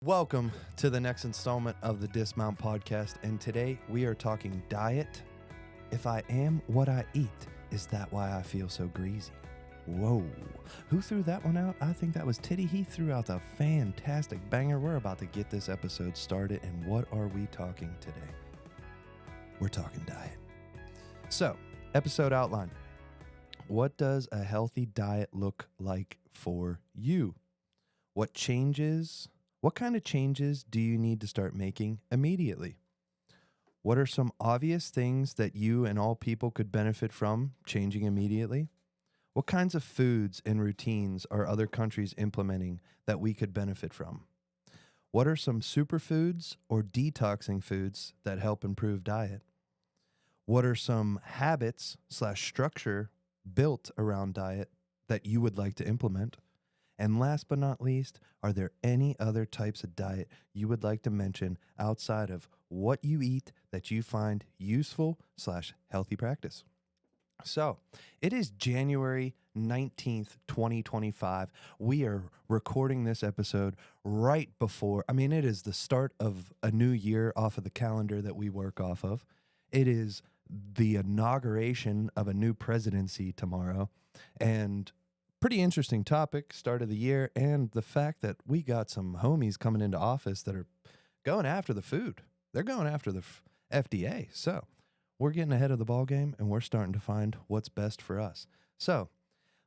Welcome to the next installment of the Dismount Podcast, and today we are talking diet. If I am what I eat, is that why I feel so greasy? Whoa. Who threw that one out? I think that was Titty. He threw out the fantastic banger. We're about to get this episode started, and what are we talking today? We're talking diet. So, episode outline. What does a healthy diet look like for you? What kind of changes do you need to start making immediately? What are some obvious things that you and all people could benefit from changing immediately? What kinds of foods and routines are other countries implementing that we could benefit from? What are some superfoods or detoxing foods that help improve diet? What are some habits/structure built around diet that you would like to implement? And last but not least, are there any other types of diet you would like to mention outside of what you eat that you find useful/healthy practice? So, it is January 19th, 2025. We are recording this episode right before, it is the start of a new year off of the calendar that we work off of. It is the inauguration of a new presidency tomorrow, and pretty interesting topic, start of the year, and the fact that we got some homies coming into office that are going after the food. They're going after the FDA. So we're getting ahead of the ball game, and we're starting to find what's best for us. So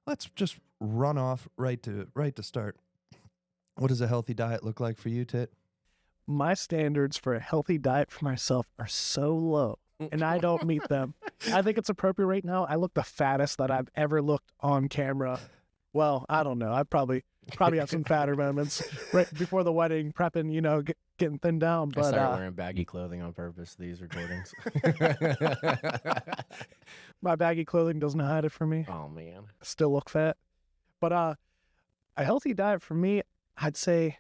let's just run off right to start. What does a healthy diet look like for you, Tit? My standards for a healthy diet for myself are so low, and I don't meet them. I think it's appropriate right now. I look the fattest that I've ever looked on camera. Well, I don't know. I probably have some fatter moments right before the wedding, prepping, getting thinned down. But I started wearing baggy clothing on purpose for these recordings. My baggy clothing doesn't hide it for me. Oh, man. Still look fat. But a healthy diet for me, I'd say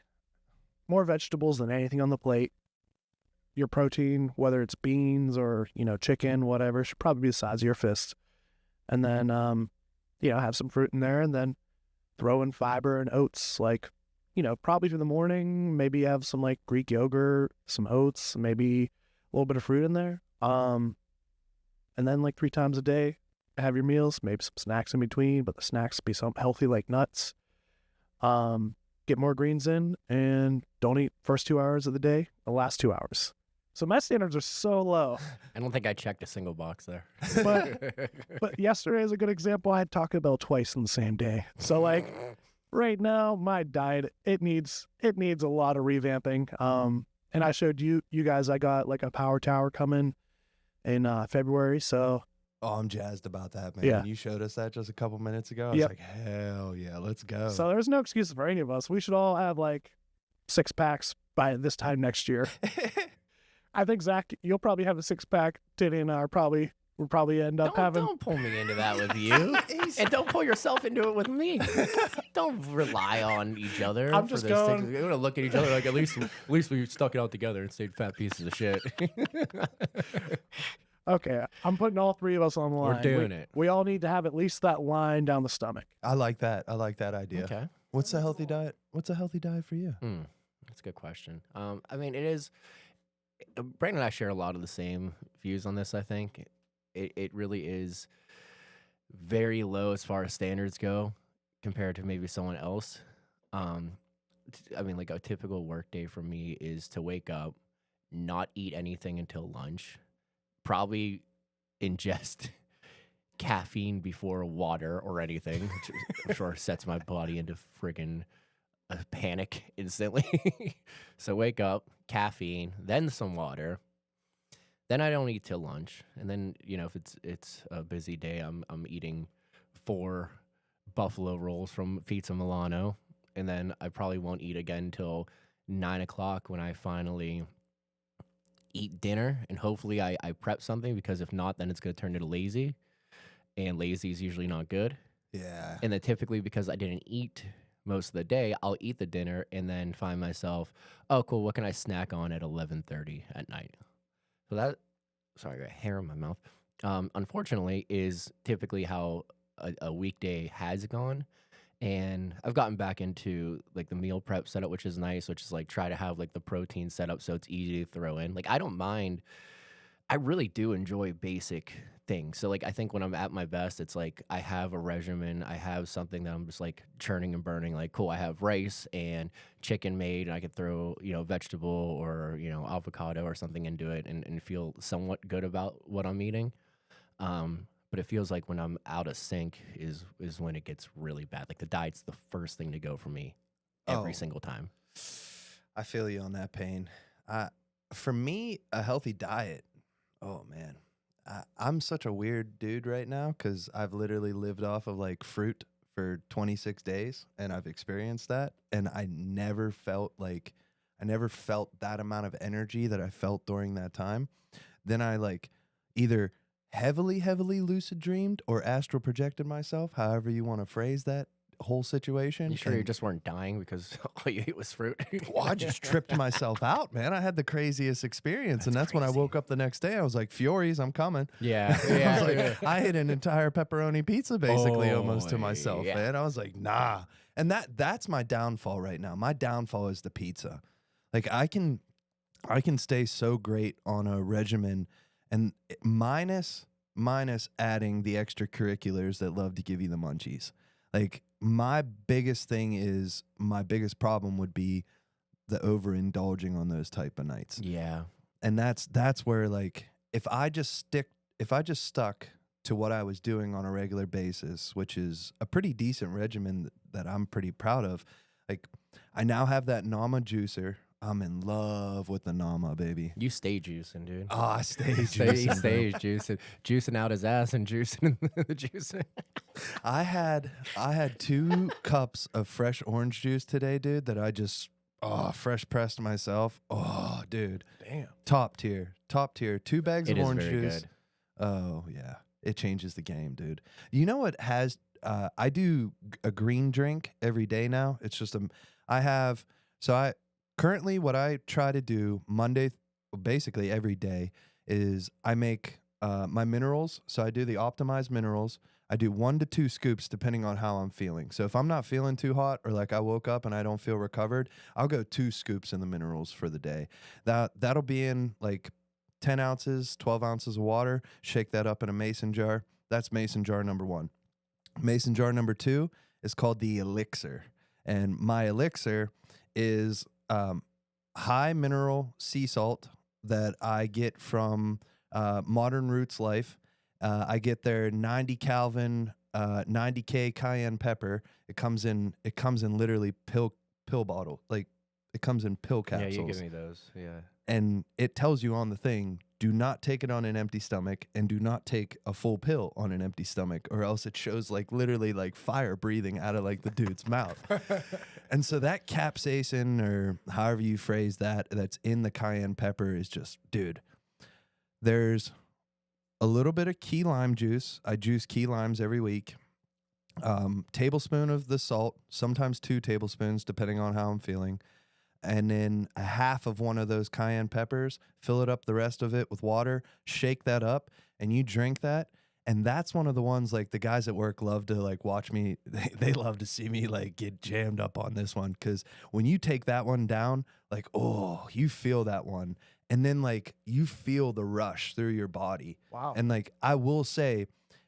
more vegetables than anything on the plate. Your protein, whether it's beans or, chicken, whatever, should probably be the size of your fist. And then, have some fruit in there, and then throw in fiber and oats, probably for the morning. Maybe have some Greek yogurt, some oats, maybe a little bit of fruit in there. And then 3 times a day, have your meals, maybe some snacks in between, but the snacks be something healthy like nuts. Get more greens in, and don't eat first 2 hours of the day, the last 2 hours. So my standards are so low. I don't think I checked a single box there. But yesterday is a good example. I had Taco Bell twice in the same day. So right now, my diet, it needs a lot of revamping. And I showed you guys, I got a power tower coming in February. So I'm jazzed about that, man. Yeah. You showed us that just a couple minutes ago. I was like, hell yeah, let's go. So there's no excuse for any of us. We should all have 6 packs by this time next year. I think, Zach, you'll probably have a 6-pack. Titty and I we'll probably end up having. Don't pull me into that with you. And don't pull yourself into it with me. Don't rely on each other. I'm just going. We're going to look at each other like, at least we stuck it out together and stayed fat pieces of shit. Okay, I'm putting all 3 of us on the line. We're doing it. We all need to have at least that line down the stomach. I like that. I like that idea. Okay. What's a healthy diet? What's a healthy diet for you? That's a good question. It is. Brandon and I share a lot of the same views on this, I think. It really is very low as far as standards go compared to maybe someone else. A typical work day for me is to wake up, not eat anything until lunch, probably ingest caffeine before water or anything, which I'm sure sets my body into friggin' a panic instantly. So wake up, caffeine, then some water. Then I don't eat till lunch. And then, if it's a busy day, I'm eating 4 buffalo rolls from Pizza Milano. And then I probably won't eat again until 9 o'clock when I finally eat dinner. And hopefully I prep something, because if not, then it's going to turn into lazy. And lazy is usually not good. Yeah. And then typically, because I didn't eat most of the day, I'll eat the dinner and then find myself, oh, cool, what can I snack on at 11:30 at night? So that, sorry, I got hair in my mouth, unfortunately, is typically how a weekday has gone. And I've gotten back into like the meal prep setup, which is nice, which is like try to have like the protein setup so it's easy to throw in. Like I don't mind. I really do enjoy basic things. So like I think when I'm at my best, it's like I have a regimen, I have something that I'm just like churning and burning. Like cool, I have rice and chicken made, and I could throw vegetable or avocado or something into it and feel somewhat good about what I'm eating. But it feels like when I'm out of sync is when it gets really bad. Like the diet's the first thing to go for me every Oh. single time. I feel you on that pain. For me, a healthy diet. Oh man, I'm such a weird dude right now because I've literally lived off of like fruit for 26 days, and I've experienced that, and I never felt that amount of energy that I felt during that time. Then I like either heavily lucid dreamed or astral projected myself, however you want to phrase that whole situation. You sure you and- just weren't dying because all you ate was fruit? Well, I just tripped myself out, man. I had the craziest experience. And that's when I crazy. woke up the next day. I was like, Fiories, I'm coming. Yeah, I was like, I ate an entire pepperoni pizza basically almost to Oh, myself, yeah. man. I was like, nah. And that's my downfall right now. My downfall is the pizza. Like I can stay so great on a regimen and minus adding the extracurriculars that love to give you the munchies. Like my biggest problem would be the overindulging on those type of nights. Yeah. And that's where like if I just stuck to what I was doing on a regular basis, which is a pretty decent regimen that I'm pretty proud of. Like I now have that Nama juicer. I'm in love with the Nama, baby. You stay juicing, dude. Oh, I stay He juicing. stays juicing out his ass and juicing the juicing. I had 2 cups of fresh orange juice today, dude, that I just fresh pressed myself. Oh, dude. Damn. Top tier. 2 bags It of is orange very juice. good. Oh, yeah. It changes the game, dude. You know what has I do a green drink every day now. It's just currently what I try to do basically every day is I make my minerals. So I do the optimized minerals. I do 1 to 2 scoops depending on how I'm feeling. So if I'm not feeling too hot or like I woke up and I don't feel recovered, I'll go 2 scoops in the minerals for the day. That'll be in like 10 ounces, 12 ounces of water. Shake that up in a mason jar. That's mason jar number 1. Mason jar number 2 is called the elixir. And my elixir is high mineral sea salt that I get from Modern Roots Life. I get their 90 Kelvin, 90K cayenne pepper. It comes in literally pill bottle. Like it comes in pill capsules. Yeah, you give me those. Yeah. And it tells you on the thing, do not take it on an empty stomach and do not take a full pill on an empty stomach, or else it shows like literally like fire breathing out of like the dude's mouth. And so that capsaicin, or however you phrase that's in the cayenne pepper is just, dude, there's a little bit of key lime juice. I juice key limes every week. Tablespoon of the salt, sometimes 2 tablespoons, depending on how I'm feeling. And then a half of one of those cayenne peppers, fill it up the rest of it with water, shake that up, and you drink that. And that's one of the ones like the guys at work love to like watch me. They love to see me like get jammed up on this one. Cause when you take that one down, like, oh, you feel that one. And then like you feel the rush through your body. Wow. And like, I will say,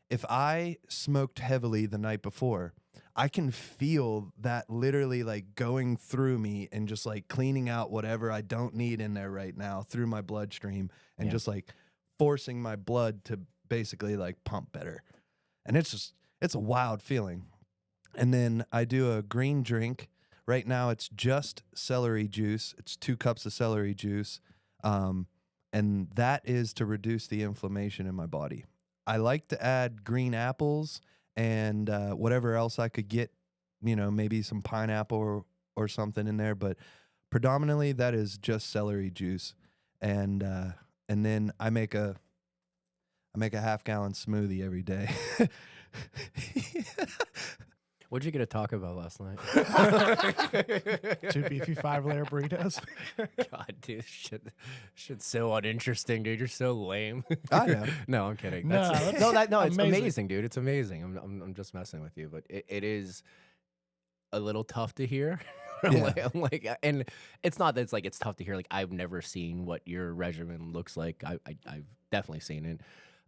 if I smoked heavily the night before, I can feel that literally like going through me and just like cleaning out whatever I don't need in there right now through my bloodstream and just like forcing my blood to basically like pump better. And it's a wild feeling. And then I do a green drink. Right now it's just celery juice. It's 2 cups of celery juice. And that is to reduce the inflammation in my body. I like to add green apples and whatever else I could get, maybe some pineapple or something in there. But predominantly that is just celery juice. And then I make a half-gallon smoothie every day. What'd you get a Taco Bell last night? 2 beefy 5-layer burritos. God, dude, shit's so uninteresting, dude. You're so lame. I know. No, I'm kidding. No, That's, that's it's amazing. amazing, dude. It's amazing. I'm just messing with you, but it is. a little tough to hear. Yeah. And it's not that it's like it's tough to hear. Like I've never seen what your regimen looks like. I've definitely seen it.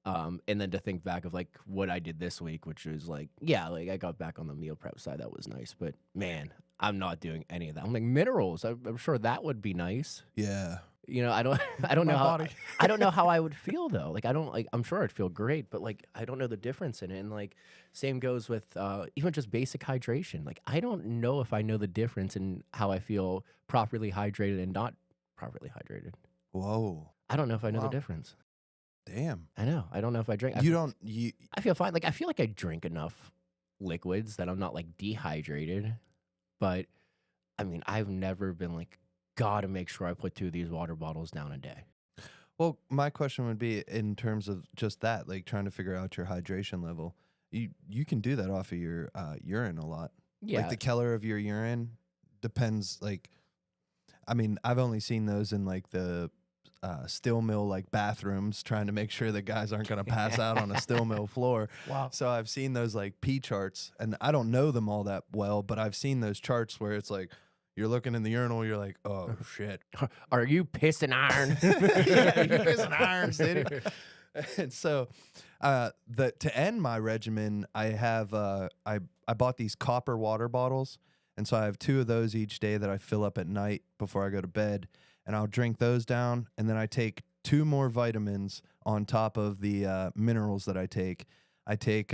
And then to think back of like what I did this week, which was like, yeah, like I got back on the meal prep side. That was nice, but man, I'm not doing any of that. I'm like minerals. I'm sure that would be nice. Yeah. You know, I don't, I don't My know how, body. I don't know how I would feel though. Like I don't like. I'm sure I'd feel great, but like I don't know the difference in it. And like same goes with even just basic hydration. Like I don't know if I know the difference in how I feel properly hydrated and not properly hydrated. Whoa. I don't know if I know the Wow. difference. Damn. I know. I don't know if I drink. I feel fine. Like I feel like I drink enough liquids that I'm not like dehydrated. But I mean, I've never been like, gotta make sure I put 2 of these water bottles down a day. Well, my question would be in terms of just that, like trying to figure out your hydration level. You can do that off of your urine a lot. Yeah. Like the color of your urine depends. Like, I mean, I've only seen those in like the steel mill like bathrooms, trying to make sure that guys aren't going to pass out on a steel mill floor. Wow. So I've seen those like P charts, and I don't know them all that well, but I've seen those charts where it's like you're looking in the urinal, you're like, oh shit. Are you pissing iron? Yeah, you pissing iron, city. And so, to end my regimen, I have I bought these copper water bottles, and so I have 2 of those each day that I fill up at night before I go to bed, and I'll drink those down, and then I take 2 more vitamins on top of the minerals that I take. I take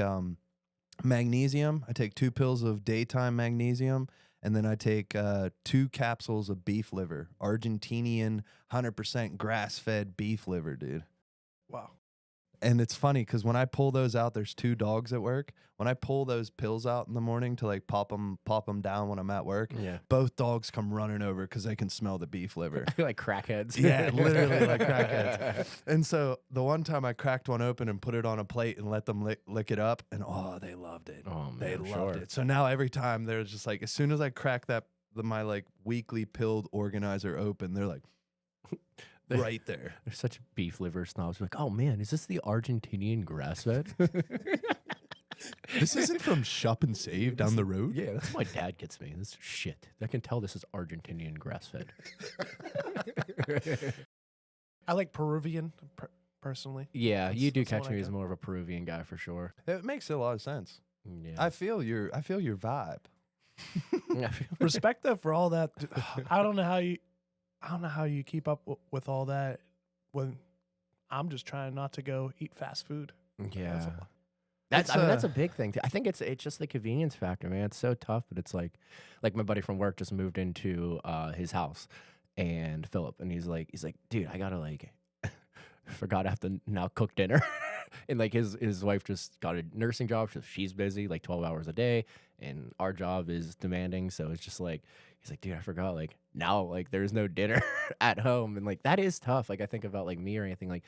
magnesium. I take 2 pills of daytime magnesium. And then I take 2 capsules of beef liver, Argentinian 100% grass-fed beef liver, dude. Wow. And it's funny because when I pull those out, there's 2 dogs at work. When I pull those pills out in the morning to like pop them down when I'm at work, Yeah. both dogs come running over because they can smell the beef liver. Like crackheads. Yeah, literally like crackheads. And so the one time I cracked one open and put it on a plate and let them lick it up, and oh, they loved it. Oh man, They I'm loved sure. it. So now every time they're just like, as soon as I crack my like weekly pilled organizer open, they're like right there. They're such beef liver snobs. Like, oh man, is this the Argentinian grass fed? This isn't from Shop and Save down the road. Yeah, that's what my dad gets me. This shit. I can tell this is Argentinian grass fed. I like Peruvian personally. Yeah, you do That's the catch one I me as got. more of a Peruvian guy for sure. It makes a lot of sense. Yeah. I feel your vibe. Respect though for all that. I don't know how you keep up with all that when I'm just trying not to go eat fast food. Yeah. all. That's It's, I mean that's a big thing. I think it's just the convenience factor, man. It's so tough, but it's like my buddy from work just moved into his house, and Philip, and he's like, dude, I gotta like forgot I have to now cook dinner. And like his wife just got a nursing job, so she's busy like 12 hours a day, and our job is demanding, so it's just like he's like, dude, I forgot, like now like there's no dinner at home, and like that is tough. Like I think about like me or anything, like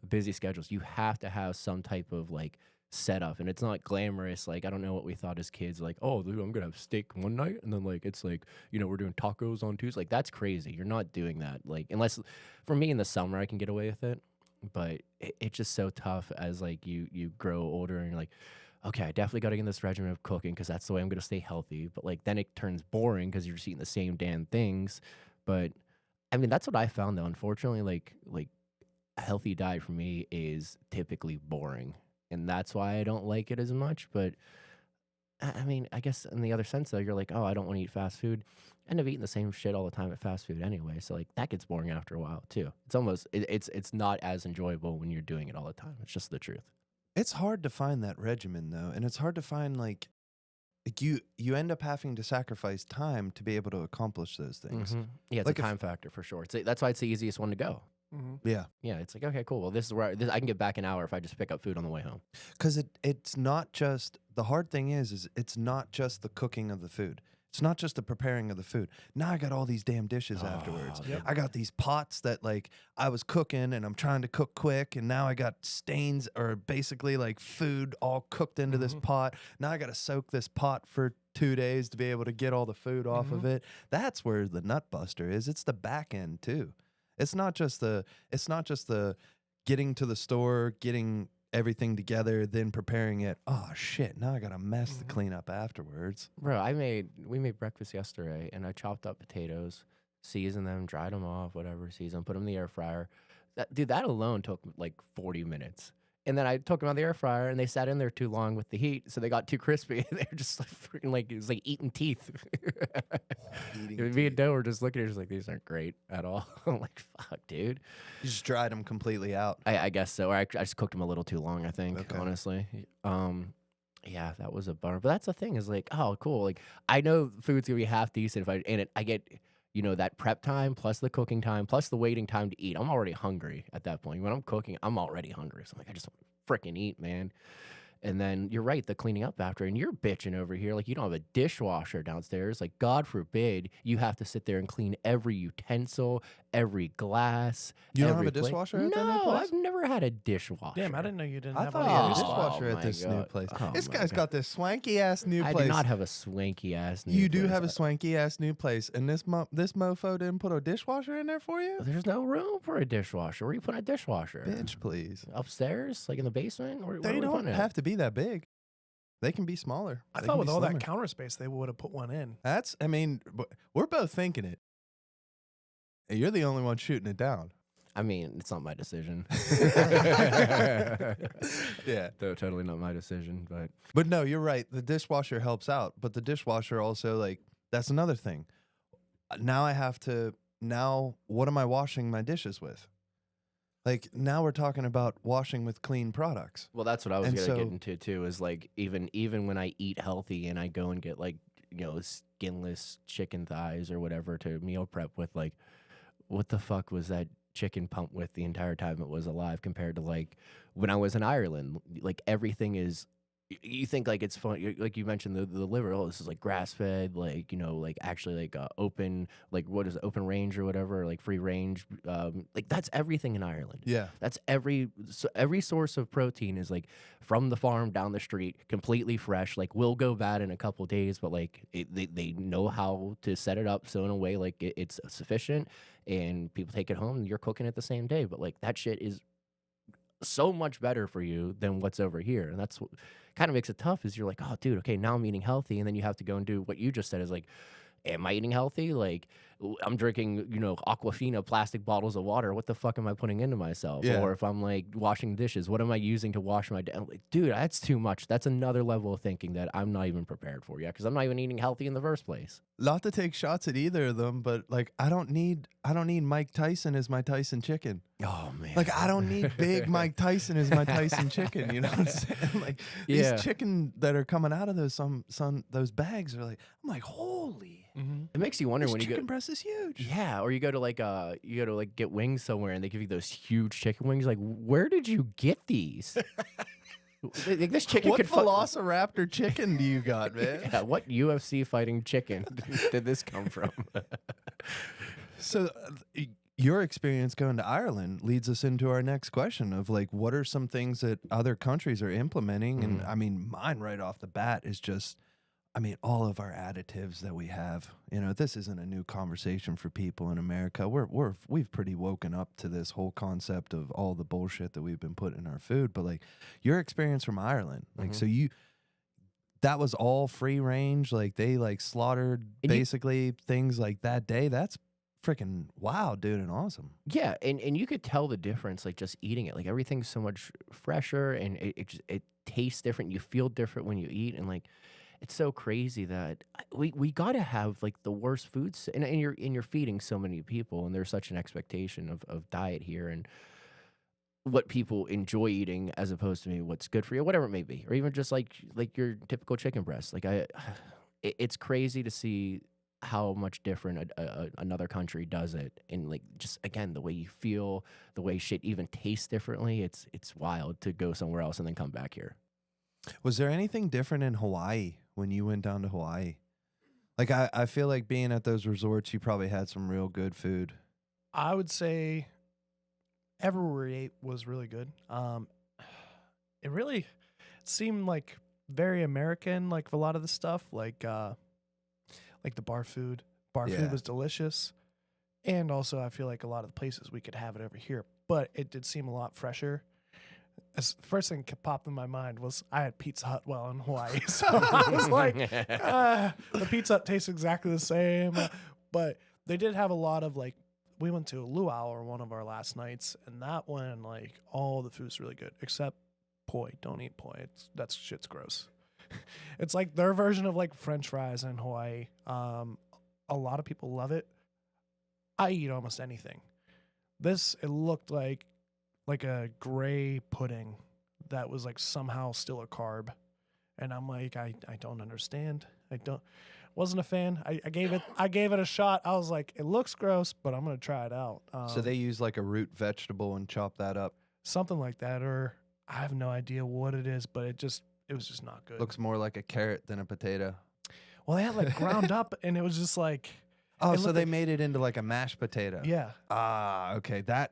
busy schedules, you have to have some type of like setup, and it's not glamorous. Like I don't know what we thought as kids, like, oh dude, I'm gonna have steak one night and then like it's like, you know, we're doing tacos on Tuesday. Like that's crazy. You're not doing that, like unless for me in the summer I can get away with it, but it's just so tough as like you grow older and you're like, okay, I definitely got to get in this regimen of cooking because that's the way I'm gonna stay healthy. But like then it turns boring because you're just eating the same damn things. But I mean that's what I found though. Unfortunately, like a healthy diet for me is typically boring, and that's why I don't like it as much. But I mean, I guess in the other sense though, you're like, oh, I don't want to eat fast food. I end up eating the same shit all the time at fast food anyway, so like that gets boring after a while too. It's almost it's not as enjoyable when you're doing it all the time. It's just the truth. It's hard to find that regimen though, and it's hard to find like you end up having to sacrifice time to be able to accomplish those things. Yeah, it's Like a if- time factor for sure. That's why it's the easiest one to go. Mm-hmm. Yeah, Yeah, it's like, okay, cool. Well, this is where I can get back an hour if I just pick up food on the way home. because it's not just the hard thing is it's not just the cooking of the food. It's not just the preparing of the food. Now I got all these damn dishes afterwards. Yep. I got these pots that like I was cooking and I'm trying to cook quick, and now I got stains or basically like food all cooked into this pot. Now I got to soak this pot for 2 days to be able to get all the food off of it. That's where the nut buster is. It's the back end too. It's not just the getting to the store, getting everything together, then preparing it. Oh shit! Now I gotta mess the cleanup afterwards. Bro, we made breakfast yesterday, and I chopped up potatoes, seasoned them, dried them off, whatever, seasoned, put them in the air fryer. That alone took like 40 minutes. And then I took them out of the air fryer, and they sat in there too long with the heat, so they got too crispy. They're just like freaking like, it was like eating teeth. Me and Doe were just looking at it, just like, these aren't great at all. I'm like, fuck, dude. You just dried them completely out. I guess so. Or I just cooked them a little too long, I think, Okay. honestly. Yeah, that was a bummer. But that's the thing is like, oh, cool. Like, I know food's gonna be half decent if I get, you know, that prep time plus the cooking time plus the waiting time to eat. I'm already hungry at that point. When I'm cooking, I'm already hungry. So I'm like, I just want to freaking eat, man. And then you're right, the cleaning up after, and you're bitching over here like you don't have a dishwasher downstairs. Like, God forbid you have to sit there and clean every utensil, every glass. You don't have every a plate. dishwasher at that new No, place? I've never had a dishwasher. Damn, I didn't know you didn't I have thought one. he had a Oh, dishwasher my at this new God. place. Oh, This my guy's God. got this swanky ass new I place. do not have a swanky ass new You do place. have a swanky ass new place, and this mofo didn't put a dishwasher in there for you? There's no room for a dishwasher. Where are you putting a dishwasher? Bitch, please. Upstairs? Like in the basement? Where They are we don't putting it? have to be that big. They can be smaller. I They thought can with be all slimmer. that counter space, they would have put one in. I mean, we're both thinking it. And you're the only one shooting it down. I mean, it's not my decision. Yeah. Totally not my decision, but But no, you're right. The dishwasher helps out, but the dishwasher also, like, that's another thing. Now what am I washing my dishes with? Like, now we're talking about washing with clean products. well, that's what I was And gonna so- get into too. Is like even when I eat healthy and I go and get like skinless chicken thighs or whatever to meal prep with, like, what the fuck was that chicken pumped with the entire time it was alive compared to like when I was in Ireland? Like everything is. You think like it's fun, like you mentioned the liver. Oh, this is like grass fed, like like actually like open, like what is it, open range or whatever, like free range. Like that's everything in Ireland. Yeah. That's every source of protein is like from the farm down the street, completely fresh. Like will go bad in a couple days, but like they know how to set it up so in a way like it's sufficient, and people take it home and you're cooking it the same day. But like that shit is so much better for you than what's over here, and that's what kind of makes it tough. Is you're like, oh, dude, okay, now I'm eating healthy, and then you have to go and do what you just said. Is like, am I eating healthy? Like, I'm drinking, Aquafina plastic bottles of water. What the fuck am I putting into myself? Yeah. Or if I'm like washing dishes, what am I using to wash my? Like, dude, that's too much. That's another level of thinking that I'm not even prepared for yet because I'm not even eating healthy in the first place. Not to take shots at either of them, but like I don't need Mike Tyson as my Tyson chicken. Oh man, Like I don't need big Mike Tyson as my Tyson chicken. You know what I'm saying? Like Yeah. these chicken that are coming out of those those bags are like, I'm like, holy, It makes you wonder this when you chicken go. breast is huge. Yeah, or you go to like get wings somewhere and they give you those huge chicken wings. Like, where did you get these? Like, this chicken What could fuck. Velociraptor chicken do you got, man? Yeah, what UFC fighting chicken did this come from? So your experience going to Ireland leads us into our next question of like, what are some things that other countries are implementing? And I mean, mine right off the bat is just, I mean, all of our additives that we have. This isn't a new conversation for people in America. We've pretty woken up to this whole concept of all the bullshit that we've been putting in our food. But like your experience from Ireland, like so that was all free range. Like they like slaughtered basically things like that day. That's freaking wild, dude, and awesome. Yeah, and you could tell the difference, like just eating it. Like everything's so much fresher, and it tastes different. You feel different when you eat, and like it's so crazy that we gotta have like the worst foods, and you're feeding so many people, and there's such an expectation of diet here and what people enjoy eating as opposed to maybe what's good for you, whatever it may be, or even just like your typical chicken breast. Like it's crazy to see how much different another country does it, and like just again the way you feel, the way shit even tastes differently. It's wild to go somewhere else and then come back here. Was there anything different in Hawaii when you went down to Hawaii? Like I feel like being at those resorts, you probably had some real good food. I would say everywhere we ate was really good. It really seemed like very American, like a lot of the stuff, like the bar food. Bar Yeah. food was delicious. And also I feel like a lot of the places we could have it over here, but it did seem a lot fresher. First thing popped in my mind was I had Pizza Hut while in Hawaii. So I was like, the Pizza Hut tastes exactly the same. But they did have a lot of like, we went to a luau or one of our last nights, and that one, like, all the food's really good, except poi. Don't eat poi. That shit's gross. It's like their version of like French fries in Hawaii. A lot of people love it. I eat almost anything. It looked like a gray pudding that was like somehow still a carb. And I'm like, I don't understand. Wasn't a fan. I gave it a shot. I was like, it looks gross, but I'm gonna try it out. So they use like a root vegetable and chop that up. Something like that, or I have no idea what it is, but it was just not good. Looks more like a carrot than a potato. Well, they had like ground up, and it was just like. Oh, so they made it into like a mashed potato. Yeah. Ah, okay. That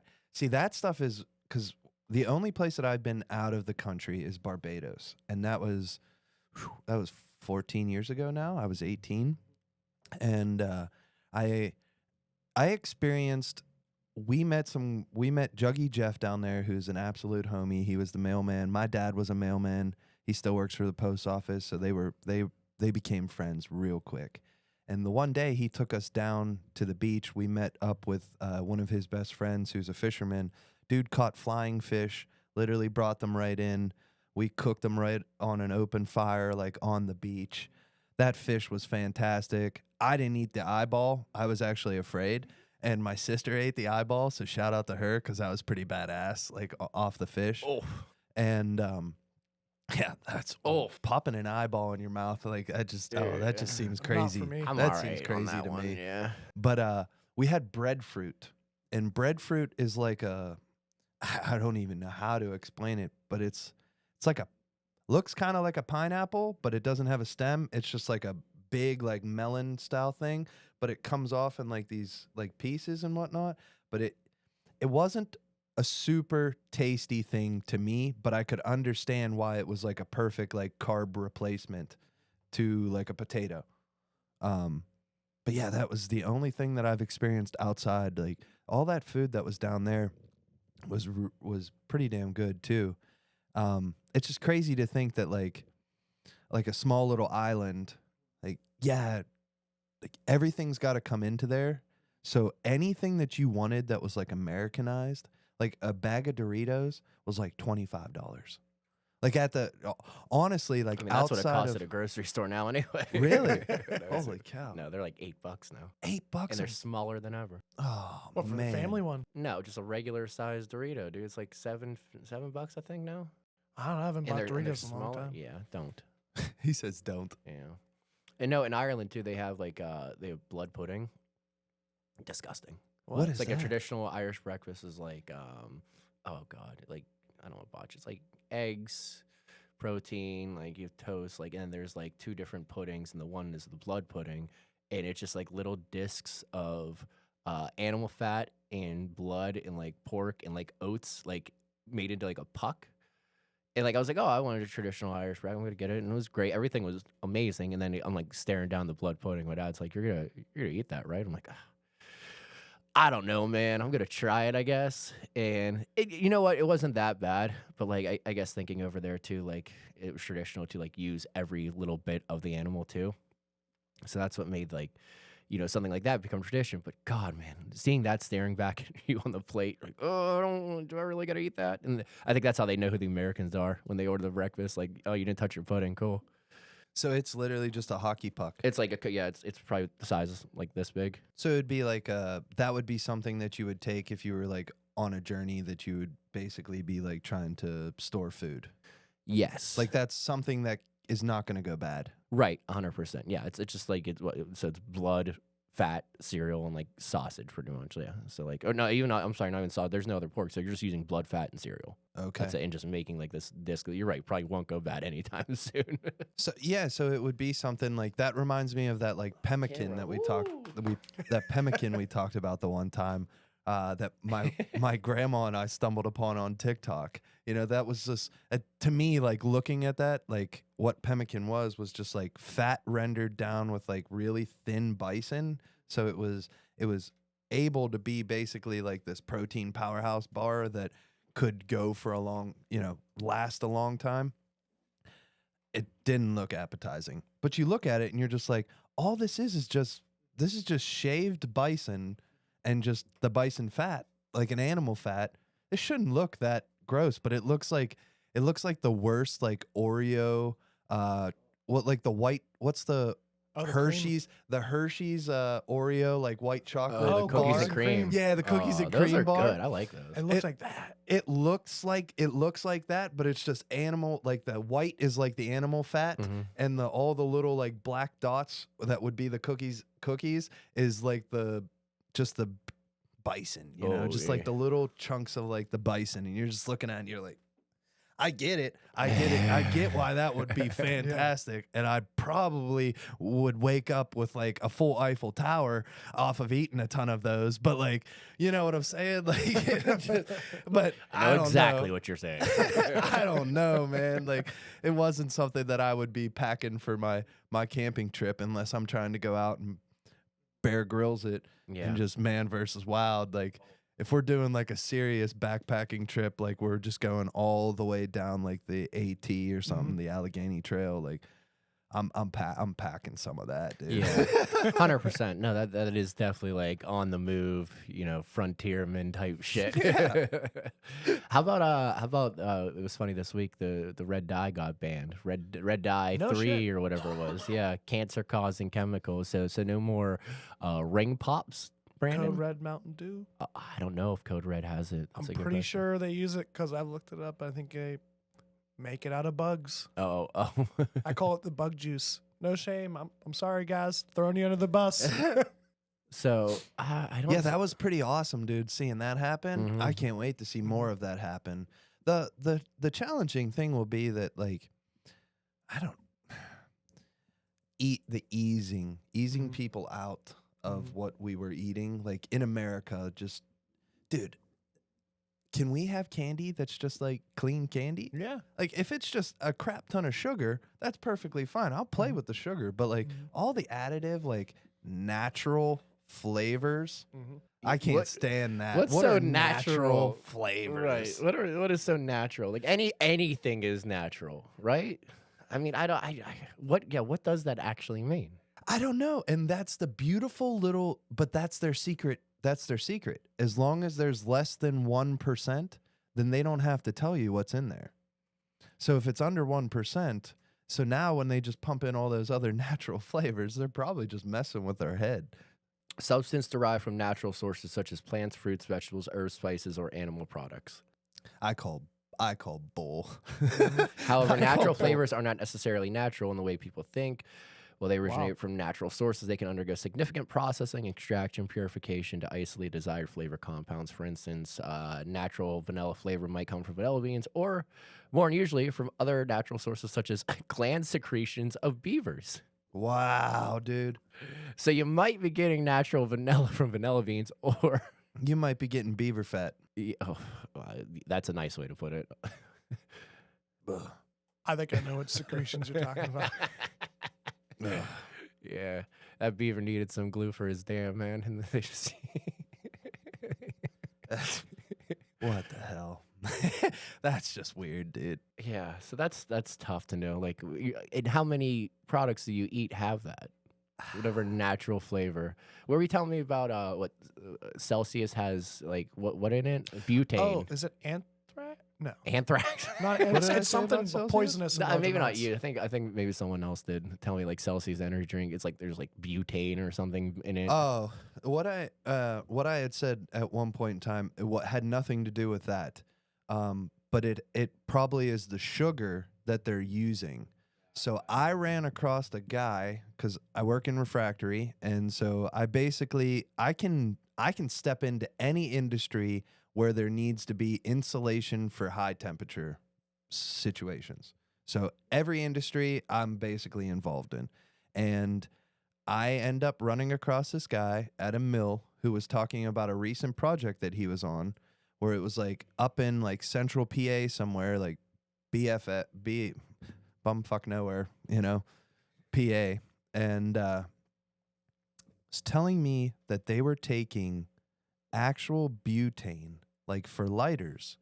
stuff is because the only place that I've been out of the country is Barbados, and that was 14 years ago now. I was 18, and I experienced. We met Juggy Jeff down there, who's an absolute homie. He was the mailman. My dad was a mailman. He still works for the post office, so they became friends real quick. And the one day he took us down to the beach, we met up with one of his best friends who's a fisherman. Dude caught flying fish, literally brought them right in. We cooked them right on an open fire, like on the beach. That fish was fantastic. I didn't eat the eyeball. I was actually afraid. And my sister ate the eyeball, so shout out to her because that was pretty badass, like off the fish. Oh. And yeah, that's popping an eyeball in your mouth, like that just seems crazy. Not for me. That seems crazy to me. Yeah. But we had breadfruit, and breadfruit is like I don't even know how to explain it, but it's like looks kind of like a pineapple, but it doesn't have a stem. It's just like a big like melon style thing, but it comes off in like these like pieces and whatnot. But it wasn't a super tasty thing to me, but I could understand why it was like a perfect like carb replacement to like a potato. But yeah, that was the only thing that I've experienced outside. Like all that food that was down there was pretty damn good too. It's just crazy to think that like a small little island, like everything's got to come into there. So anything that you wanted that was like Americanized, like a bag of Doritos was like $25. Like honestly, like I mean, that's what it costs of, at a grocery store now anyway. Really? No, Holy cow. No, they're like $8 now. $8? And they're smaller than ever. Oh, What, for man. the family one? No, just a regular sized Dorito, dude. It's like $7, I think now. I haven't bought And they're Doritos in a long smaller. time. Yeah, don't. He says don't. Yeah. And no, in Ireland too, they have like they have blood pudding. Disgusting. What is It's like that? a traditional Irish breakfast is like oh god, like I don't want to botch. It's like eggs, protein, like you have toast, like, and there's like two different puddings, and the one is the blood pudding, and it's just like little discs of animal fat and blood and like pork and like oats, like made into like a puck. And like I was like, oh, I wanted a traditional Irish bread. I'm gonna get it, and it was great. Everything was amazing. And then I'm like staring down the blood pudding. My dad's like, "You're gonna eat that, right?" I'm like, I don't know, man. I'm gonna try it, I guess. And you know what? It wasn't that bad. But like I guess thinking over there too, like it was traditional to like use every little bit of the animal too. So that's what made like, you know, something like that become tradition. But God, man, seeing that staring back at you on the plate, like, oh, do I really gotta eat that? And I think that's how they know who the Americans are when they order the breakfast. Like, oh, you didn't touch your pudding, cool. So it's literally just a hockey puck. It's like it's probably the size like this big. So it'd be like that would be something that you would take if you were like on a journey that you would basically be like trying to store food. Yes, Like that's something that is not going to go bad. right, 100%. Yeah, it's just like so it's blood, fat, cereal, and like sausage pretty much. Yeah, so like not even sausage. There's no other pork, so you're just using blood, fat, and cereal. Okay. That's it, and just making like this disc. You're right, probably won't go bad anytime soon. So yeah, so it would be something like that. Reminds me of that like pemmican that we talked that pemmican we talked about the one time that my grandma and I stumbled upon on TikTok. You know, that was just to me, like looking at that, like what pemmican was just like fat rendered down with like really thin bison. So it was able to be basically like this protein powerhouse bar that could go for a long, last a long time, it didn't look appetizing. But you look at it and you're just like, all this is just shaved bison and just the bison fat, like an animal fat. It shouldn't look that gross, but it looks like the worst like Oreo, what's the Hershey's, Oreo, like white chocolate. Oh, the cookies bar. and cream. Yeah, the cookies and those cream are bar. good. I like those. It looks like that. It looks like that, but it's just animal. Like the white is like the animal fat, and all the little like black dots that would be the cookies is like just the bison. Just like the little chunks of like the bison, and you're just looking at it and you're like, I get it. I get why that would be fantastic. And I probably would wake up with like a full Eiffel Tower off of eating a ton of those. But like, you know what I'm saying? Like, but I don't exactly know. what you're saying. I don't know, man. Like, it wasn't something that I would be packing for my camping trip unless I'm trying to go out and Bear Grylls it and just man versus wild. Like, if we're doing like a serious backpacking trip, like we're just going all the way down like the AT or something, the Allegheny Trail, like I'm packing some of that, dude. Yeah, 100%. No, that is definitely like on the move, frontierman type shit. Yeah. How about it was funny this week, the red dye got banned. Red dye No 3 shit. or whatever it was. Yeah, cancer causing chemicals. So no more ring pops. Brandon? Code Red Mountain Dew. I don't know if Code Red has it. I'm That's a good pretty question. sure they use it because I've looked it up. I think they make it out of bugs. Oh. I call it the bug juice. No shame. I'm sorry, guys. Throwing you under the bus. So I don't. Yeah, that was pretty awesome, dude. Seeing that happen, I can't wait to see more of that happen. The challenging thing will be that like, I don't eat the easing people out of what we were eating, like in America. Just, dude, can we have candy that's just like clean candy? Yeah. Like if it's just a crap ton of sugar, that's perfectly fine. I'll play with the sugar, but like all the additive, like natural flavors, I can't stand that. What's What so are natural flavors? Right. What is so natural? Like anything is natural, right? I mean, what does that actually mean? I don't know. And that's the beautiful little, but that's their secret. That's their secret. As long as there's less than 1%, then they don't have to tell you what's in there. So if it's under 1%, so now when they just pump in all those other natural flavors, they're probably just messing with their head. Substance derived from natural sources such as plants, fruits, vegetables, herbs, spices, or animal products. I call bull. However, natural flavors are not necessarily natural in the way people think. While they originate from natural sources, they can undergo significant processing, extraction, purification to isolate desired flavor compounds. For instance, natural vanilla flavor might come from vanilla beans, or more unusually, from other natural sources such as gland secretions of beavers. Wow, dude. So you might be getting natural vanilla from vanilla beans, or You might be getting beaver fat. That's a nice way to put it. I think I know what secretions you're talking about. Yeah, that beaver needed some glue for his dam, man. And they just What the hell? That's just weird, dude. yeah. So that's tough to know. Like, and how many products do you eat have that? Whatever natural flavor. What were you telling me about? What Celsius has? Like, what in it? Butane. Oh, is it anthrax? No, Anthrax. not. What It's, did I it's say about something Celsius? poisonous. No, in maybe not amounts. you. I think maybe someone else did tell me like Celsius energy drink. It's like there's like butane or something in it. Oh, what I had said at one point in time, what had nothing to do with that, but it probably is the sugar that they're using. So I ran across a guy because I work in refractory, and so I can step into any industry where there needs to be insulation for high temperature situations. So every industry I'm basically involved in. And I end up running across this guy at a mill who was talking about a recent project that he was on where it was like up in like central PA somewhere, like bumfuck nowhere, PA. And was telling me that they were taking actual butane, like for lighters,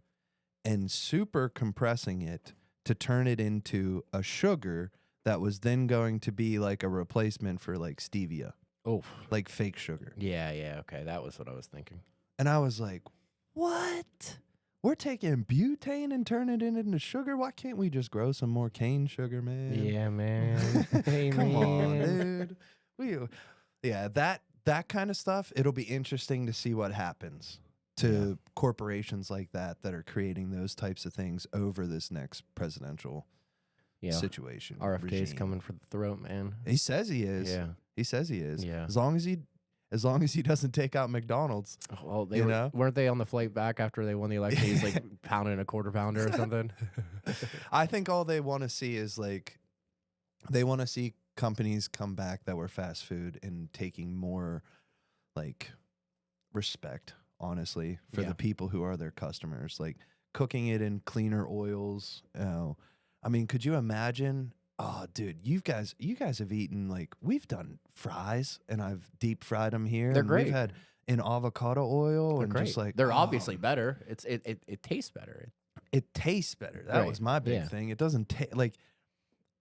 and super compressing it to turn it into a sugar that was then going to be like a replacement for like stevia, Oh, like fake sugar. yeah. Okay, that was what I was thinking. And I was like, what? We're taking butane and turning it into sugar? Why can't we just grow some more cane sugar, man? Yeah, man. Hey, Come on, man. dude. That kind of stuff, it'll be interesting to see what happens to corporations like that are creating those types of things over this next presidential situation. RFK's regime. coming for the throat, man. He says he is. Yeah. He says he is. Yeah. As long as he doesn't take out McDonald's. Well, weren't they on the flight back after they won the election? He's like pounding a quarter pounder or something. I think all they want to see is like they want to see companies come back that were fast food and taking more like respect, honestly, for the people who are their customers, like cooking it in cleaner oils. I mean, could you imagine? Oh, dude, you guys have eaten, like, we've done fries and I've deep fried them here. They're and great. We've had in avocado oil. They're and great. just like they're obviously better. It tastes better. It tastes better. That was my big thing. It doesn't taste like,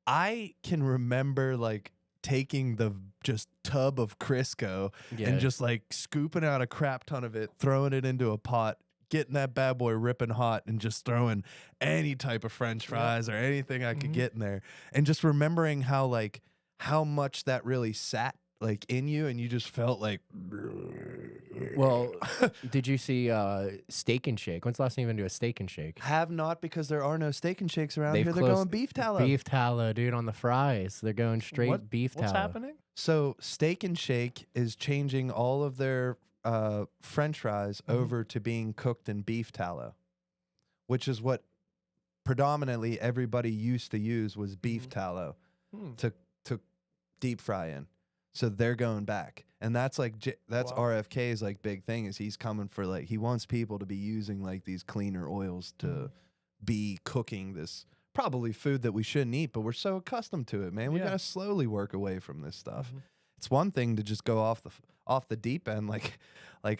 I can remember like taking the just tub of Crisco and just like scooping out a crap ton of it, throwing it into a pot, getting that bad boy ripping hot, and just throwing any type of French fries or anything I could get in there, and just remembering how much that really sat like in you, and you just felt like. Well, did you see Steak and Shake? When's the last time you've been to a Steak and Shake? Have not, because there are no Steak and Shakes around They've here. They're closed- going beef tallow. Beef tallow, dude, on the fries. They're going straight beef tallow. What's happening? So Steak and Shake is changing all of their French fries over to being cooked in beef tallow, which is what predominantly everybody used to use was beef tallow to deep fry in. So they're going back, and that's like that's RFK's like big thing is he's coming for like he wants people to be using like these cleaner oils to be cooking this probably food that we shouldn't eat, but we're so accustomed to it, man. We gotta slowly work away from this stuff. It's one thing to just go off the deep end like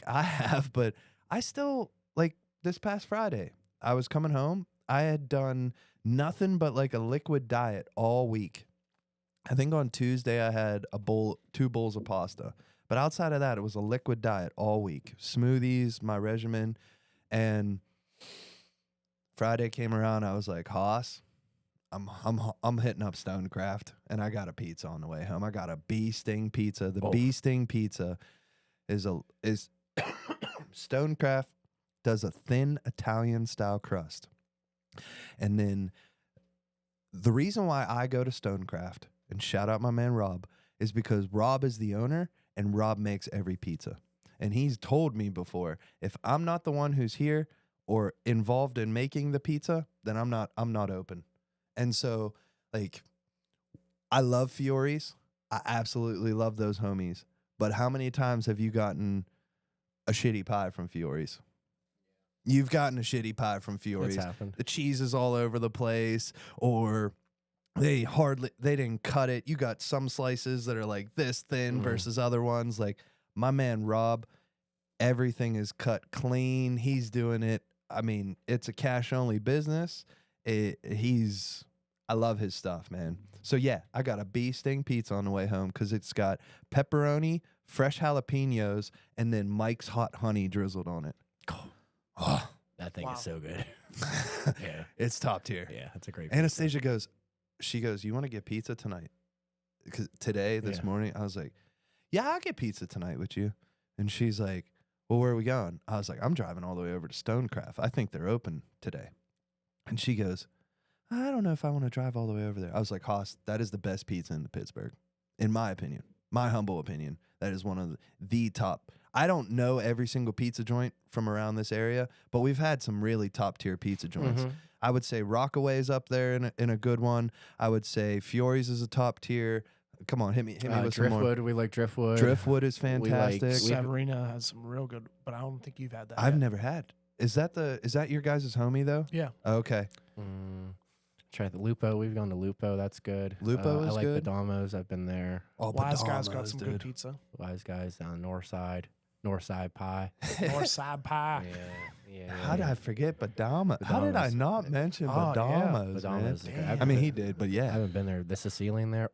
I have, but I still like this past Friday. I was coming home. I had done nothing but like a liquid diet all week. I think on Tuesday I had 2 bowls of pasta. But outside of that, it was a liquid diet all week. Smoothies, my regimen. And Friday came around, I was like, Haas, I'm hitting up Stonecraft, and I got a pizza on the way home. I got a bee sting pizza. The bee sting pizza is Stonecraft does a thin Italian style crust. And then the reason why I go to Stonecraft, and shout out my man Rob, is because Rob is the owner and Rob makes every pizza. And he's told me before, if I'm not the one who's here or involved in making the pizza, then I'm not open. And so, like, I love Fiore's. I absolutely love those homies. But how many times have you gotten a shitty pie from Fiore's? You've gotten a shitty pie from Fiore's. It's happened. The cheese is all over the place, or they didn't cut it. You got some slices that are like this thin versus other ones. Like my man Rob, everything is cut clean. He's doing it. I mean, it's a cash only business. I love his stuff, man. So yeah, I got a bee sting pizza on the way home because it's got pepperoni, fresh jalapenos, and then Mike's hot honey drizzled on it. Oh, That thing is so good. Yeah. It's top tier. Yeah, that's a great Anastasia goes, you want to get pizza tonight? Because this morning, I was like, yeah, I'll get pizza tonight with you. And she's like, well, where are we going? I was like, I'm driving all the way over to Stonecraft. I think they're open today. And she goes, I don't know if I want to drive all the way over there. I was like, Haas, that is the best pizza in Pittsburgh, in my opinion, my humble opinion. That is one of the top. I don't know every single pizza joint from around this area, but we've had some really top tier pizza joints. I would say Rockaway's up there in a good one. I would say Fiore's is a top tier. Come on, hit me with some more. Driftwood. We like Driftwood. Driftwood is fantastic. Severina has some real good, but I don't think you've had that. I've yet. never had. Is that your guys' homie though? Yeah. Okay. Try the Lupo. We've gone to Lupo. That's good. Lupo is I like good. Badamos. I've been there. Oh, Wise Guy's got Badamos, some dude. good pizza. Wise Guys down North Side pie. North Side Pie. How did I forget Badama? How did I Badamas. not mention Oh, yeah. Badamas, man? Badamas is good. I mean, he did, but I yeah. haven't been there. The Sicilian there.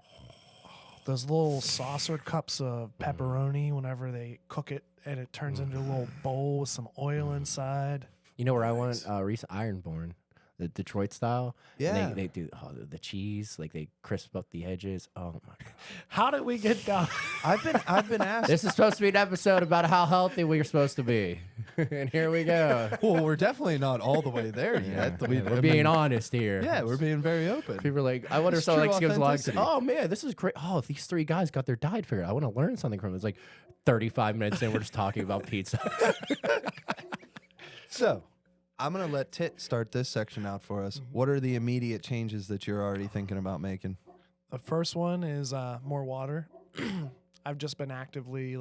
Those little saucer cups of pepperoni whenever they cook it and it turns into a little bowl with some oil inside. You know where I went? Recent Ironborn, the Detroit style. Yeah. And they do the cheese, like they crisp up the edges. Oh my god! How did we get down? I've been asked. This is supposed to be an episode about how healthy we're supposed to be, and here we go. Well, we're definitely not all the way there yet. We're being honest here. Yeah, we're being very open. People are like, I wonder if It's someone true like gives like, authenticity. oh man, this is great. Oh, these three guys got their diet figured out. I want to learn something from it. It's like 35 minutes in, we're just talking about pizza. So, I'm going to let Tit start this section out for us. What are the immediate changes that you're already thinking about making? The first one is more water. I've just been actively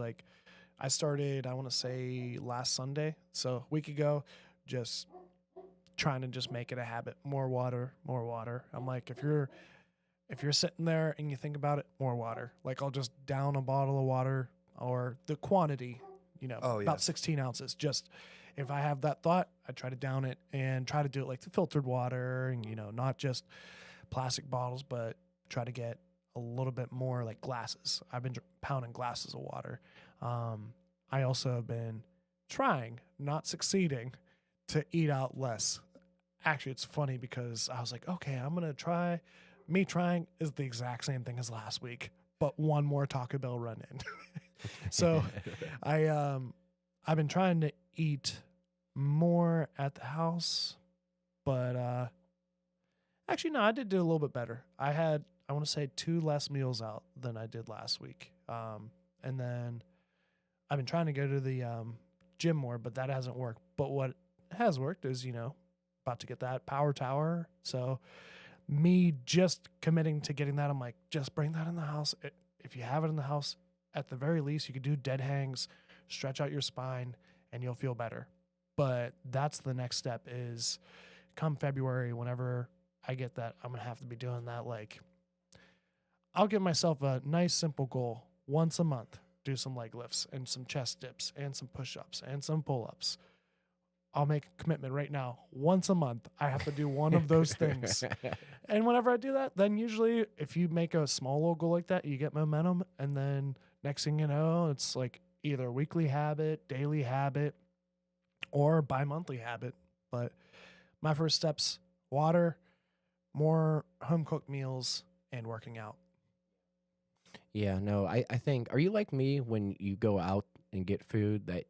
I started, I want to say last Sunday, so a week ago, just trying to just make it a habit. More water, more water. I'm like, if you're sitting there and you think about it, more water. Like I'll just down a bottle of water or the quantity, about 16 ounces. Just if I have that thought, I try to down it and try to do it like the filtered water and, not just plastic bottles, but try to get a little bit more like glasses. I've been pounding glasses of water. I also have been trying, not succeeding, to eat out less. Actually, it's funny because I was like, okay, I'm going to try. Me trying is the exact same thing as last week, but one more Taco Bell run in. So I've been trying to eat more at the house, but actually, no, I did do a little bit better. I had, I want to say, 2 less meals out than I did last week. And then I've been trying to go to the gym more, but that hasn't worked. But what has worked is, about to get that power tower. So me just committing to getting that, I'm like, just bring that in the house. If you have it in the house, at the very least, you could do dead hangs, stretch out your spine, and you'll feel better. But that's the next step is come February, whenever I get that, I'm going to have to be doing that. Like, I'll give myself a nice, simple goal once a month. Do some leg lifts and some chest dips and some push-ups and some pull-ups. I'll make a commitment right now. Once a month, I have to do one of those things. And whenever I do that, then usually if you make a small little goal like that, you get momentum. And then next thing you know, it's like either a weekly habit, daily habit, or bi-monthly habit. But my first steps, water, more home-cooked meals, and working out. Yeah, no, I think, are you like me when you go out and get food that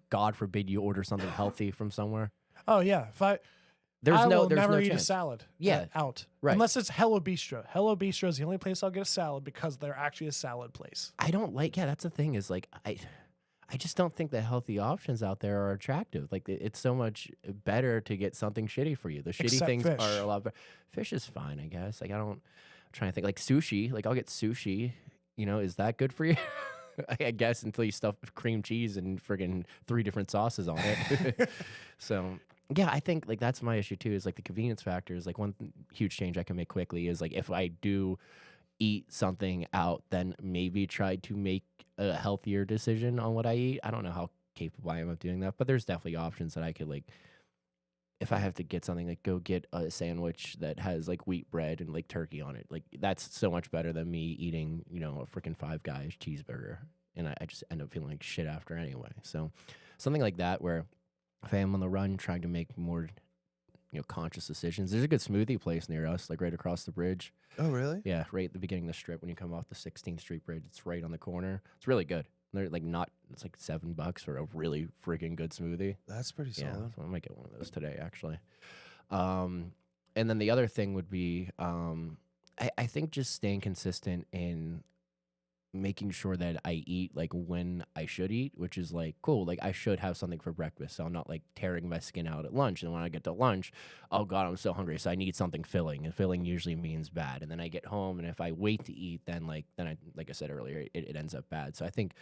God forbid you order something healthy from somewhere? Oh yeah, I will never eat a salad. Yeah, out right. Unless it's Hello Bistro. Hello Bistro is the only place I'll get a salad because they're actually a salad place. I don't like. Yeah, that's the thing. Is like I just don't think the healthy options out there are attractive. Like it's so much better to get something shitty for you. The shitty Except things fish. are a lot better. Fish is fine, I guess. Like I'm trying to think. Like sushi. Like I'll get sushi. Is that good for you? I guess until you stuff cream cheese and friggin' 3 different sauces on it. So yeah, I think like that's my issue too. Is like the convenience factor is like one huge change I can make quickly is like if I do eat something out, then maybe try to make a healthier decision on what I eat. I don't know how capable I am of doing that, but there's definitely options that I could like. If I have to get something, like go get a sandwich that has like wheat bread and like turkey on it. Like that's so much better than me eating, a freaking Five Guys cheeseburger. And I just end up feeling like shit after anyway. So something like that where if I am on the run trying to make more, conscious decisions. There's a good smoothie place near us, like right across the bridge. Oh, really? Yeah, right at the beginning of the strip when you come off the 16th Street Bridge. It's right on the corner. It's really good. They're like it's like $7 for a really freaking good smoothie. That's pretty solid. Yeah, so I might get one of those today, actually. And then the other thing would be, I think just staying consistent in making sure that I eat like when I should eat, which is like cool. Like I should have something for breakfast, so I'm not like tearing my skin out at lunch. And when I get to lunch, oh God, I'm so hungry, so I need something filling. And filling usually means bad. And then I get home, and if I wait to eat, then I like I said earlier, it ends up bad. So I think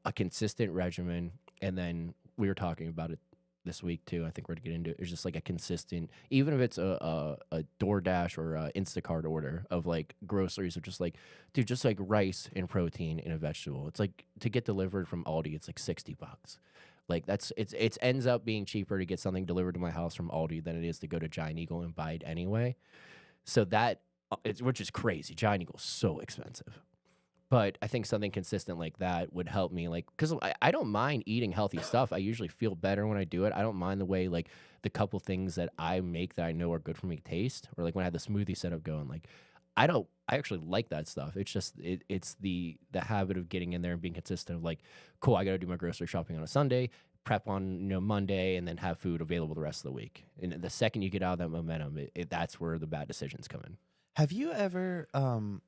a consistent regimen, and then we were talking about it this week too. I think we're to get into it. It's just like a consistent, even if it's a DoorDash or a Instacart order of like groceries of just like, dude, just like rice and protein and a vegetable. It's like to get delivered from Aldi, it's like $60. Like it ends up being cheaper to get something delivered to my house from Aldi than it is to go to Giant Eagle and buy it anyway. So which is crazy. Giant Eagle's so expensive. But I think something consistent like that would help me, like, because I don't mind eating healthy stuff. I usually feel better when I do it. I don't mind the way, like, the couple things that I make that I know are good for me taste, or like when I have the smoothie setup going, like, I actually like that stuff. It's just it's the habit of getting in there and being consistent of like, cool, I got to do my grocery shopping on a Sunday, prep on Monday, and then have food available the rest of the week. And the second you get out of that momentum, that's where the bad decisions come in. Have you ever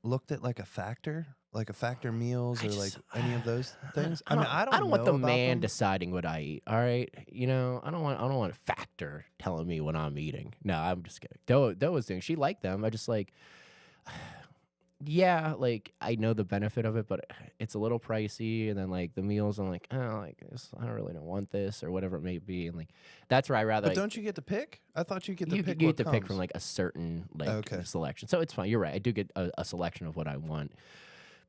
looked at like a Factor meals or like any of those things? I mean, I don't want know the about man them. deciding what I eat. All right, I don't want a Factor telling me what I'm eating. No, I'm just kidding. Doe was doing. She liked them. I just like, yeah, like I know the benefit of it, but it's a little pricey. And then like the meals, I'm like, oh, like this, I don't want this or whatever it may be. And like that's where I rather. But don't you get to pick? I thought you get to pick. You what get to pick comes. from like a certain Okay. selection, so it's fine. You're right. I do get a selection of what I want.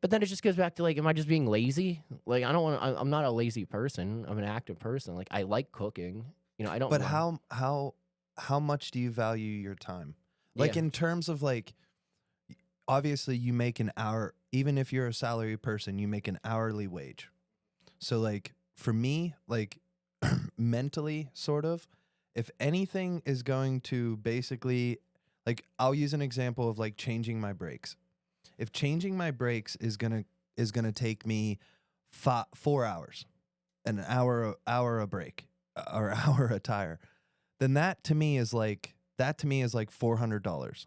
But then it just goes back to like, am I just being lazy? Like, I don't want. I'm not a lazy person. I'm an active person. Like, I like cooking. I don't. But mind. how much do you value your time? Like Yeah. in terms of like, obviously you make an hour. Even if you're a salary person, you make an hourly wage. So like for me, like mentally, sort of, if anything is going to basically, like, I'll use an example of like changing my brakes. If changing my brakes is gonna take me 4 hours, an hour a break, or hour a tire, then that to me is like $400.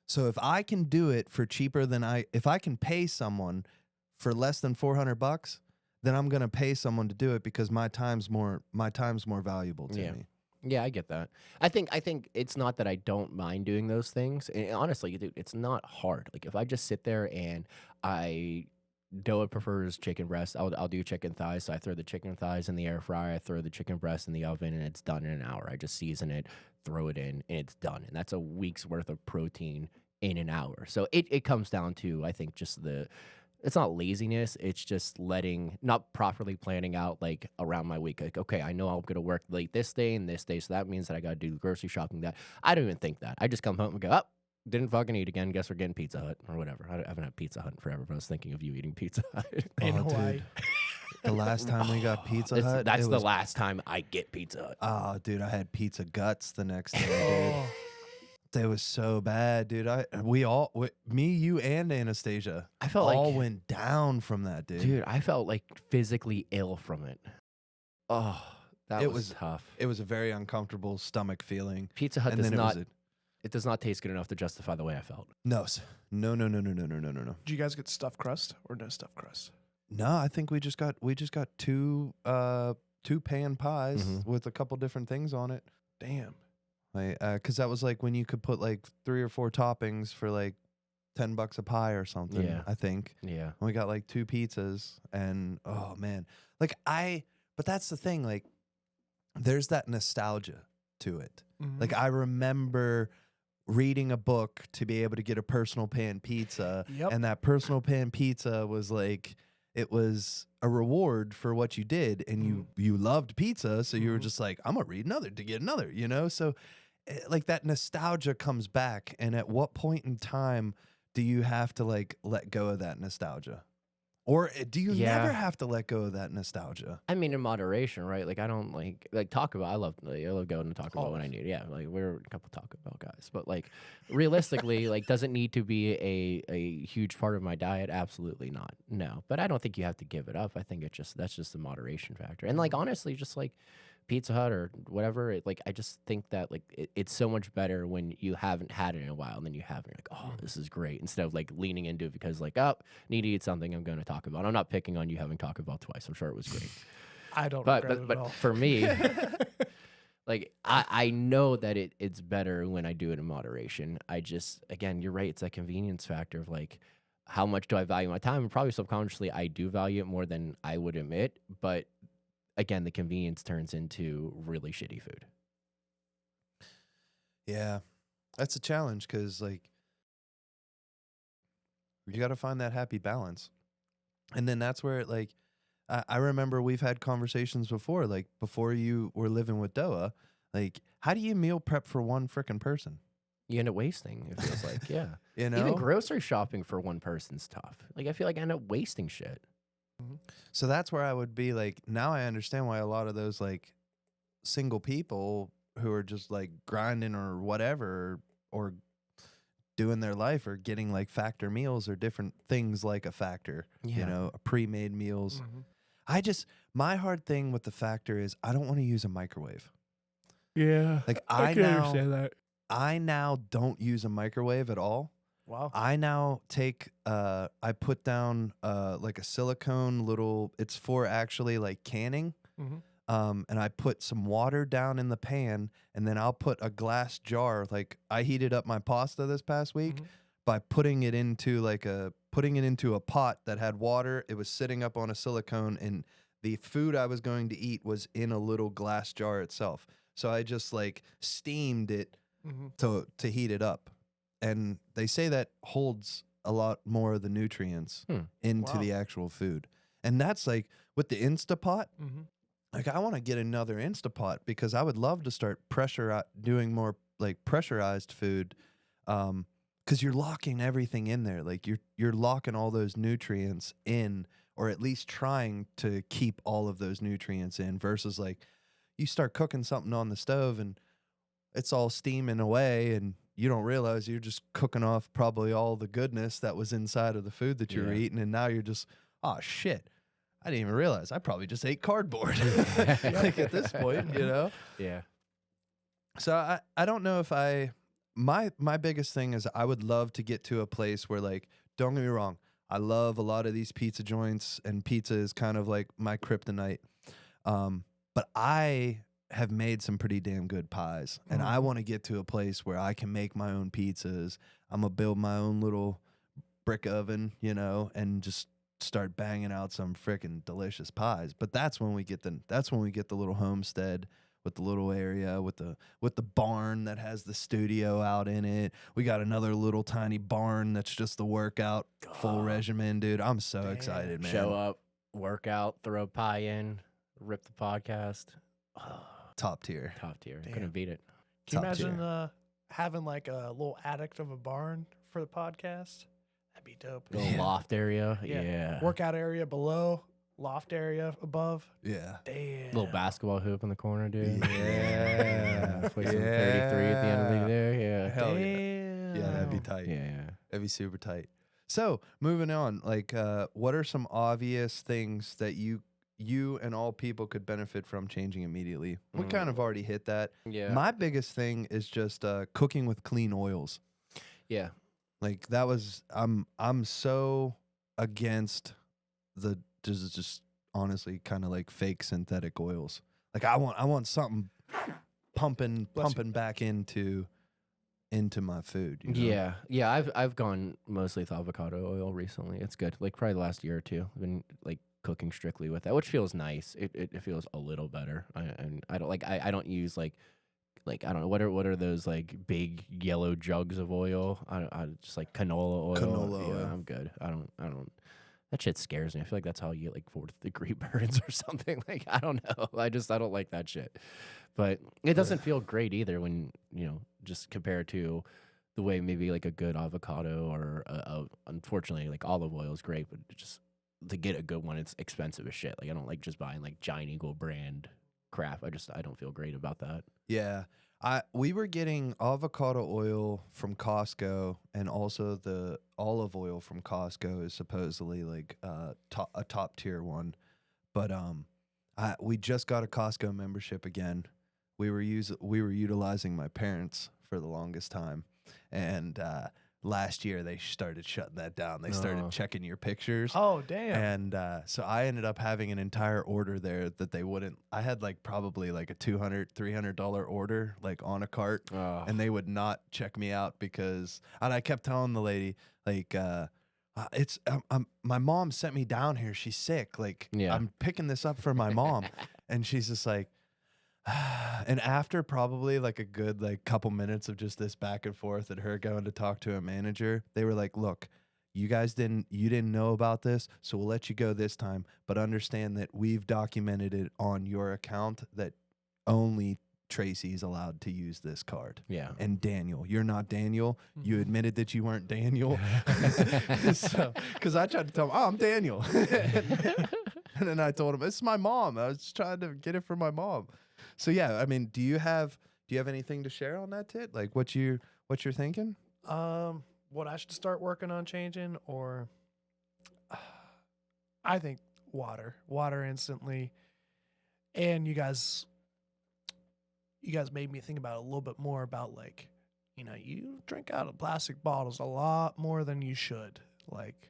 So if I can do it for cheaper than if I can pay someone for less than $400, then I'm gonna pay someone to do it because my time's more valuable to me. Yeah, I get that. I think it's not that I don't mind doing those things. And honestly, dude, it's not hard. Like if I just sit there and Doa prefers chicken breast, I'll do chicken thighs. So I throw the chicken thighs in the air fryer, I throw the chicken breast in the oven, and it's done in an hour. I just season it, throw it in, and it's done. And that's a week's worth of protein in an hour. So it comes down to, I think, just it's not laziness. It's just not properly planning out like around my week. Like, okay, I know I'm going to work late this day and this day. So that means that I got to do grocery shopping. That I don't even think that. I just come home and go, didn't fucking eat again. Guess we're getting Pizza Hut or whatever. I haven't had Pizza Hut in forever, but I was thinking of you eating Pizza Hut. In Oh, Hawaii. dude. The last time we got Pizza Hut, that's the last time I get Pizza Hut. Oh, dude, I had pizza guts the next day, Oh. dude. It was so bad, dude. Me, you, and Anastasia, I felt all like went down from that, dude. Dude, I felt like physically ill from it. Oh, that was tough. It was a very uncomfortable stomach feeling. Pizza Hut And does then not. It does not taste good enough to justify the way I felt. No. No. Did you guys get stuffed crust or no stuffed crust? No, I think we just got two pan pies with a couple different things on it. Damn. Like, because that was like when you could put like 3 or 4 toppings for like $10 a pie or something. Yeah. I think. Yeah. We got like 2 pizzas, and oh man, like but that's the thing. Like, there's that nostalgia to it. Mm-hmm. Like, I remember reading a book to be able to get a personal pan pizza, Yep. and that personal pan pizza was like, it was a reward for what you did, and you loved pizza, so you were just like, I'm gonna read another to get another, So like that nostalgia comes back, and at what point in time do you have to like let go of that nostalgia? Or do you never have to let go of that nostalgia? I mean, in moderation, right? Like, I don't like Taco Bell. I love going to Taco Bell when I need it. Yeah, like we're a couple Taco Bell guys. But like, realistically, like, does it need to be a huge part of my diet? Absolutely not. No. But I don't think you have to give it up. I think that's just a moderation factor. And like, honestly, just like Pizza Hut or whatever, I just think that like it's so much better when you haven't had it in a while, and then you have it. You're like, oh, this is great. Instead of like leaning into it because like, need to eat something, I'm going to Taco Bell. And I'm not picking on you having Taco Bell twice. I'm sure it was great. I don't regret it at all. But for me, like I know that it's better when I do it in moderation. I just, again, you're right. It's that convenience factor of like, how much do I value my time? And probably subconsciously I do value it more than I would admit. But again, the convenience turns into really shitty food. Yeah, that's a challenge because like you got to find that happy balance, and then that's where it like I remember we've had conversations before, like before you were living with Doa. Like, how do you meal prep for one freaking person? You end up wasting, it feels like, yeah. You know? Even grocery shopping for one person's tough. Like, I feel like I end up wasting shit. So that's where I would be like, now I understand why a lot of those like single people who are just like grinding or whatever or doing their life or getting like factor meals or different things like a factor, you Yeah. know, pre-made meals. Mhm. My hard thing with the factor is I don't want to use a microwave. Yeah. Like I can understand that. I now don't use a microwave at all. Wow. I now take I put down like a silicone little, it's for actually like canning. Mhm. And I put some water down in the pan, and then I'll put a glass jar. Like I heated up my pasta this past week Mhm. by putting it into a pot that had water. It was sitting up on a silicone, and the food I was going to eat was in a little glass jar itself. So I just like steamed it Mhm. to heat it up. And they say that holds a lot more of the nutrients into Wow. the actual food. And that's like with the Instapot, Mhm. like I want to get another Instapot because I would love to start doing more like pressurized food, because you're locking everything in there. Like you're locking all those nutrients in, or at least trying to keep all of those nutrients in. Versus like you start cooking something on the stove and it's all steaming away, and you don't realize you're just cooking off probably all the goodness that was inside of the food that you were Yeah. eating, and now you're just, oh shit. I didn't even realize I probably just ate cardboard. Like at this point, you know? Yeah. So I don't know if my biggest thing is I would love to get to a place where, like, don't get me wrong, I love a lot of these pizza joints, and pizza is kind of like my kryptonite. But I have made some pretty damn good pies, and I want to get to a place where I can make my own pizzas. I'm gonna build my own little brick oven, you know, and just start banging out some freaking delicious pies. But that's when we get the little homestead with the little area with the barn that has the studio out in it. We got another little tiny barn that's just the workout full regimen, dude. I'm so excited, man. Show up, work out, throw a pie in, rip the podcast. Top tier. Top tier. Damn. Couldn't beat it. Can you Top tier. imagine having like a little attic of a barn for the podcast? That'd be dope. Little Yeah. loft area. Yeah. Yeah. Workout area below, loft area above. Yeah. Damn. Little basketball hoop in the corner, dude. Yeah. Play some 33 at the end of the day. Yeah. Hell yeah. Damn. Yeah, that'd be tight. Yeah. That'd be super tight. So moving on, like, what are some obvious things that you and all people could benefit from changing immediately? We kind of already hit that. Yeah. My biggest thing is just cooking with clean oils. Yeah. Like that was I'm so against the just honestly kind of like fake synthetic oils. Like I want something pumping back into my food. You know? Yeah. Yeah. I've gone mostly with avocado oil recently. It's good. Like probably the last year or two. I've been like cooking strictly with that, which feels nice. It feels a little better. I don't like I don't use like I don't know what are those like big yellow jugs of oil. I just like canola oil. Canola Yeah, oil. I'm good. I don't. That shit scares me. I feel like that's how you get like 4th-degree burns or something. Like I don't know. I don't like that shit. But it doesn't feel great either when just compared to the way maybe like a good avocado or unfortunately like olive oil is great, but just to get a good one, it's expensive as shit. Like I don't like just buying like Giant Eagle brand crap. I don't feel great about that. Yeah. We were getting avocado oil from Costco, and also the olive oil from Costco is supposedly like a top tier one. But we just got a Costco membership again. We were utilizing my parents for the longest time, and last year they started shutting that down. They started checking your pictures. Oh, damn. And so I ended up having an entire order there that they wouldn't. I had like probably like a $200, $300 order like on a cart, and they would not check me out because. And I kept telling the lady like, "It's my mom sent me down here. She's sick. Like I'm picking this up for my mom," and she's just like. And after probably like a good like couple minutes of just this back and forth and her going to talk to a manager, they were like, "Look, you didn't know about this, so we'll let you go this time, but understand that we've documented it on your account that only Tracy's allowed to use this card. Yeah. And Daniel, you're not Daniel. You admitted that you weren't Daniel. So, because I tried to tell him, oh, I'm Daniel. And then I told him, it's my mom. I was just trying to get it for my mom. So yeah, I mean, do you have anything to share on that, Tit? Like what you're thinking? What I should start working on changing, or I think water instantly. And you guys made me think about it a little bit more about, like, you drink out of plastic bottles a lot more than you should. Like,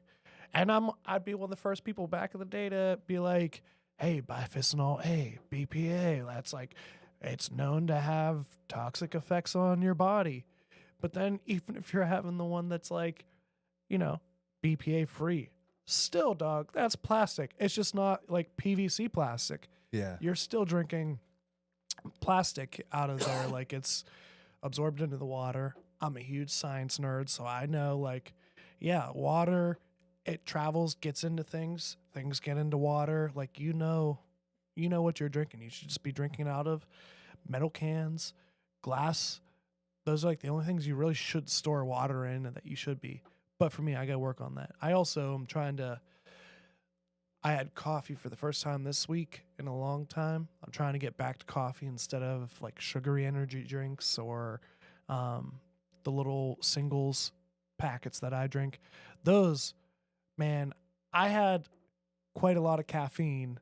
and I'd be one of the first people back in the day to be like, hey, bisphenol A, BPA, that's like, it's known to have toxic effects on your body. But then even if you're having the one that's like, BPA free, still, dog, that's plastic. It's just not like PVC plastic. Yeah. You're still drinking plastic out of there. Like, it's absorbed into the water. I'm a huge science nerd, so I know, like, yeah, water, it travels, gets into things get into water. Like, you know what you're drinking. You should just be drinking out of metal cans, glass. Those are like the only things you really should store water in, and that you should be. But for me, I got to work on that. I also am I had coffee for the first time this week in a long time. I'm trying to get back to coffee instead of like sugary energy drinks or the little singles packets that I drink. Those, man, I had quite a lot of caffeine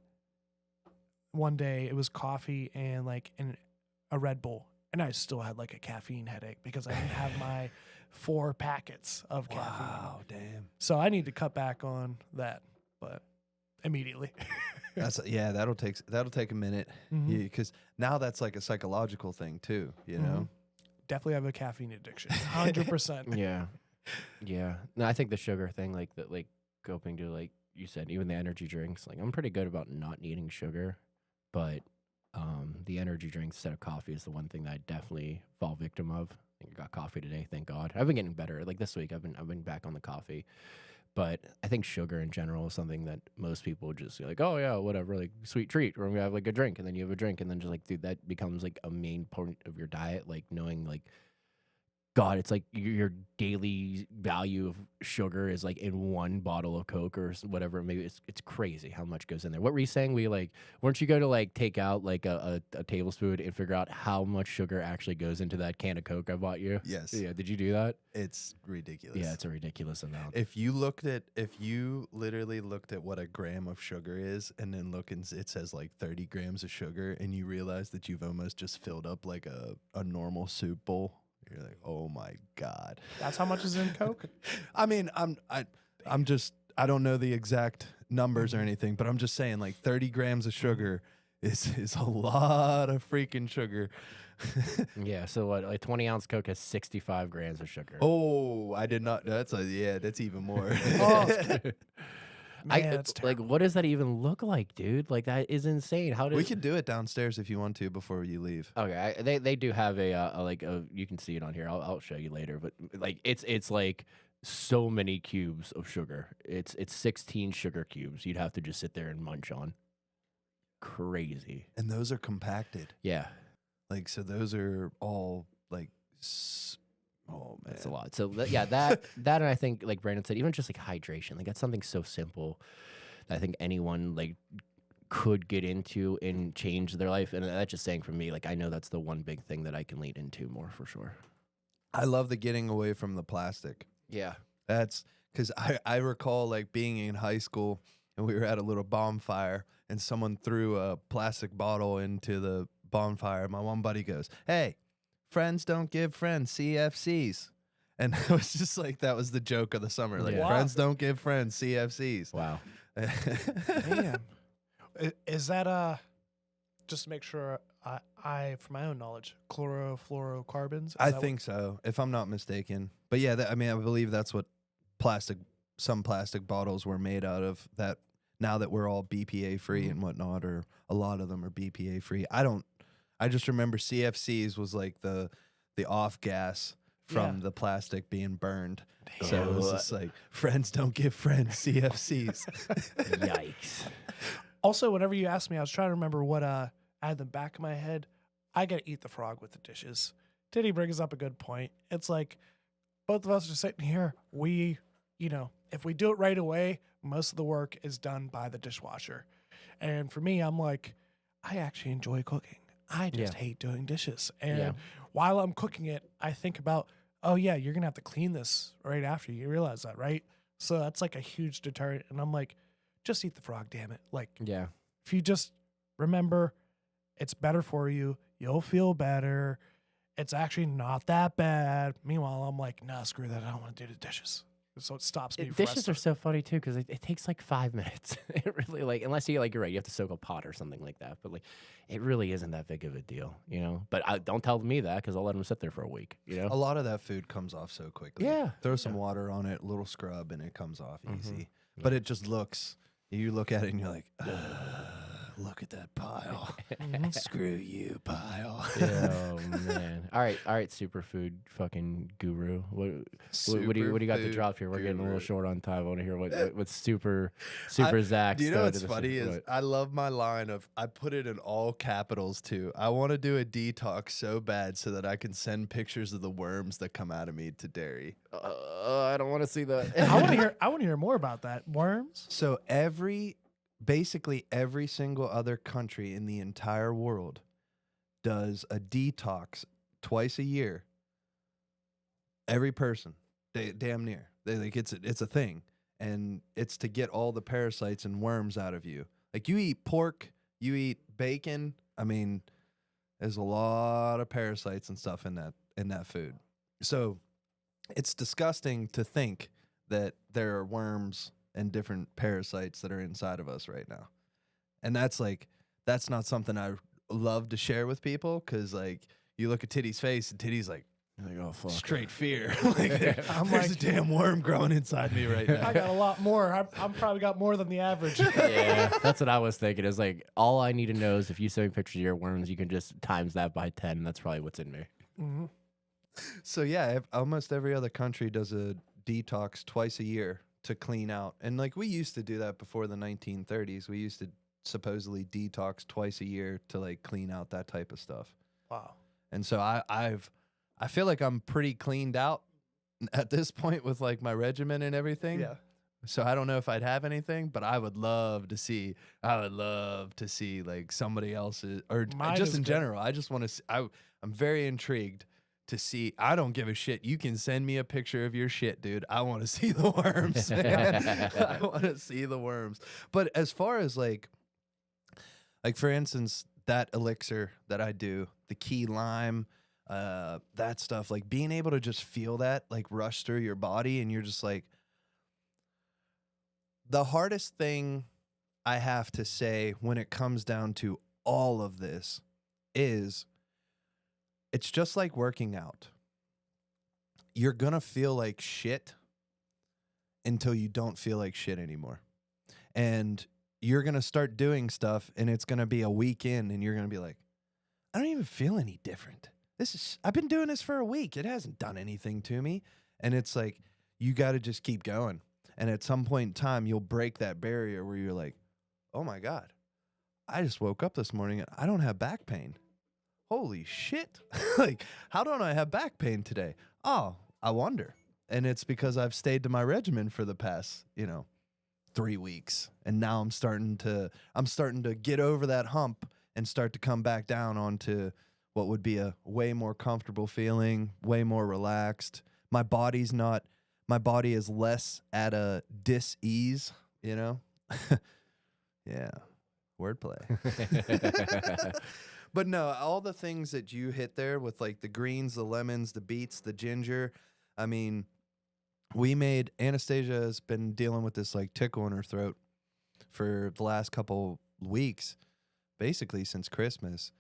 one day. It was coffee and like a Red Bull. And I still had like a caffeine headache because I didn't have my 4 packets of caffeine. Wow, damn. So I need to cut back on that, but immediately. That'll take a minute, because now that's like a psychological thing too, you know. Definitely have a caffeine addiction, 100%. Yeah. No, I think the sugar thing, like going to, like you said, even the energy drinks. Like, I'm pretty good about not needing sugar, but the energy drinks instead of coffee is the one thing that I definitely fall victim of. I think I got coffee today, thank God. I've been getting better. Like this week, I've been back on the coffee. But I think sugar in general is something that most people just like, oh yeah, whatever, like sweet treat, or we have like a drink, and then you have a drink, and then just like, dude, that becomes like a main point of your diet. Like knowing like, God, it's like your daily value of sugar is like in one bottle of Coke or whatever. Maybe it's crazy how much goes in there. What were you saying? Weren't you go to like take out like a tablespoon and figure out how much sugar actually goes into that can of Coke I bought you? Yes. Yeah. Did you do that? It's ridiculous. Yeah, it's a ridiculous amount. If you literally looked at what a gram of sugar is, and then look and it says like 30 grams of sugar, and you realize that you've almost just filled up like a normal soup bowl. You're like, oh my God. That's how much is in Coke? I mean, I don't know the exact numbers or anything, but I'm just saying like 30 grams of sugar is a lot of freaking sugar. Yeah, so what, like 20-ounce Coke has 65 grams of sugar. Oh, I did not. That's even more. Man, that's like, what does that even look like, dude? Like, that is insane. How did we could do it downstairs if you want to before you leave. Okay, they do have you can see it on here. I'll show you later, but like it's like so many cubes of sugar. It's 16 sugar cubes. You'd have to just sit there and munch on. Crazy. And those are compacted. Yeah. Like, so those are all like, oh man, that's a lot. So yeah, that and I think like Brandon said, even just like hydration, like that's something so simple that I think anyone like could get into and change their life. And that's just saying for me, like I know that's the one big thing that I can lean into more for sure. I love the getting away from the plastic. Yeah. That's because I recall like being in high school and we were at a little bonfire and someone threw a plastic bottle into the bonfire. My one buddy goes, "Hey, friends don't give friends CFCs." And it was just like, that was the joke of the summer. Like, Yeah. friends don't give friends CFCs. Wow. Damn. Is that just to make sure I for my own knowledge, chlorofluorocarbons? I think so, if I'm not mistaken. But yeah, I believe that's what some plastic bottles were made out of, that now that we're all BPA free and whatnot, or a lot of them are BPA free. I just remember CFCs was like the off gas from the plastic being burned. So it was just like, friends don't give friends CFCs. Yikes. Also, whenever you asked me, I was trying to remember what I had in the back of my head. I got to eat the frog with the dishes. Titty brings up a good point. It's like both of us are sitting here. We, if we do it right away, most of the work is done by the dishwasher. And for me, I'm like, I actually enjoy cooking. I just hate doing dishes. And while I'm cooking it, I think about, oh, yeah, you're going to have to clean this right after. You realize that, right? So that's like a huge deterrent. And I'm like, just eat the frog, damn it. Like, if you just remember, it's better for you. You'll feel better. It's actually not that bad. Meanwhile, I'm like, nah, screw that. I don't want to do the dishes. So it stops me. Dishes are so funny too because it takes like 5 minutes. It really unless you're right, you have to soak a pot or something like that. But it really isn't that big of a deal, But don't tell me that because I'll let them sit there for a week. A lot of that food comes off so quickly. Yeah, throw some water on it, a little scrub, and it comes off easy. But it just looks. You look at it and you're like, look at that pile. Screw you, pile. Oh man! All right, superfood fucking guru. What do you got to drop here? We're getting a little short on time. I want to hear what super Zach. Do you know what's funny is I love my line of I put it in all capitals too. I want to do a detox so bad so that I can send pictures of the worms that come out of me to dairy. I don't want to see that. I want to hear more about that. Worms. So basically every single other country in the entire world does a detox twice a year. Every person, damn near. It's a thing, and it's to get all the parasites and worms out of you. Like you eat pork, you eat bacon. I mean, there's a lot of parasites and stuff in that food. So it's disgusting to think that there are worms and different parasites that are inside of us right now. And that's not something I love to share with people because you look at Titty's face and Titty's like, oh fuck, straight fear. There's a damn worm growing inside me right now. I got a lot more. I'm probably got more than the average. Yeah, that's what I was thinking. Is all I need to know is if you send me pictures of your worms, you can just times that by 10. And that's probably what's in me. Mm-hmm. So yeah, almost every other country does a detox twice a year to clean out. And we used to do that before the 1930s. We used to supposedly detox twice a year to clean out that type of stuff. Wow. And so I feel like I'm pretty cleaned out at this point with my regimen and everything. Yeah. So I don't know if I'd have anything, but I would love to see somebody else's or just in general. I just want to I'm very intrigued to see. I don't give a shit. You can send me a picture of your shit, dude. I want to see the worms, man. I want to see the worms. But as far as for instance, that elixir that I do, the key lime, that stuff, being able to just feel that rush through your body, and you're just the hardest thing I have to say when it comes down to all of this is it's just like working out. You're going to feel like shit until you don't feel like shit anymore. And you're going to start doing stuff, and it's going to be a week in, and you're going to be like, I don't even feel any different. I've been doing this for a week. It hasn't done anything to me. And it's you got to just keep going. And at some point in time, you'll break that barrier where you're like, oh my God, I just woke up this morning and I don't have back pain. Holy shit. How don't I have back pain today? Oh, I wonder. And it's because I've stayed to my regimen for the past, 3 weeks. And now I'm starting to get over that hump and start to come back down onto what would be a way more comfortable feeling, way more relaxed. My body is less at a dis-ease, Yeah. Wordplay. But no, all the things that you hit there with the greens, the lemons, the beets, the ginger. I mean, Anastasia has been dealing with this tickle in her throat for the last couple weeks, basically since Christmas.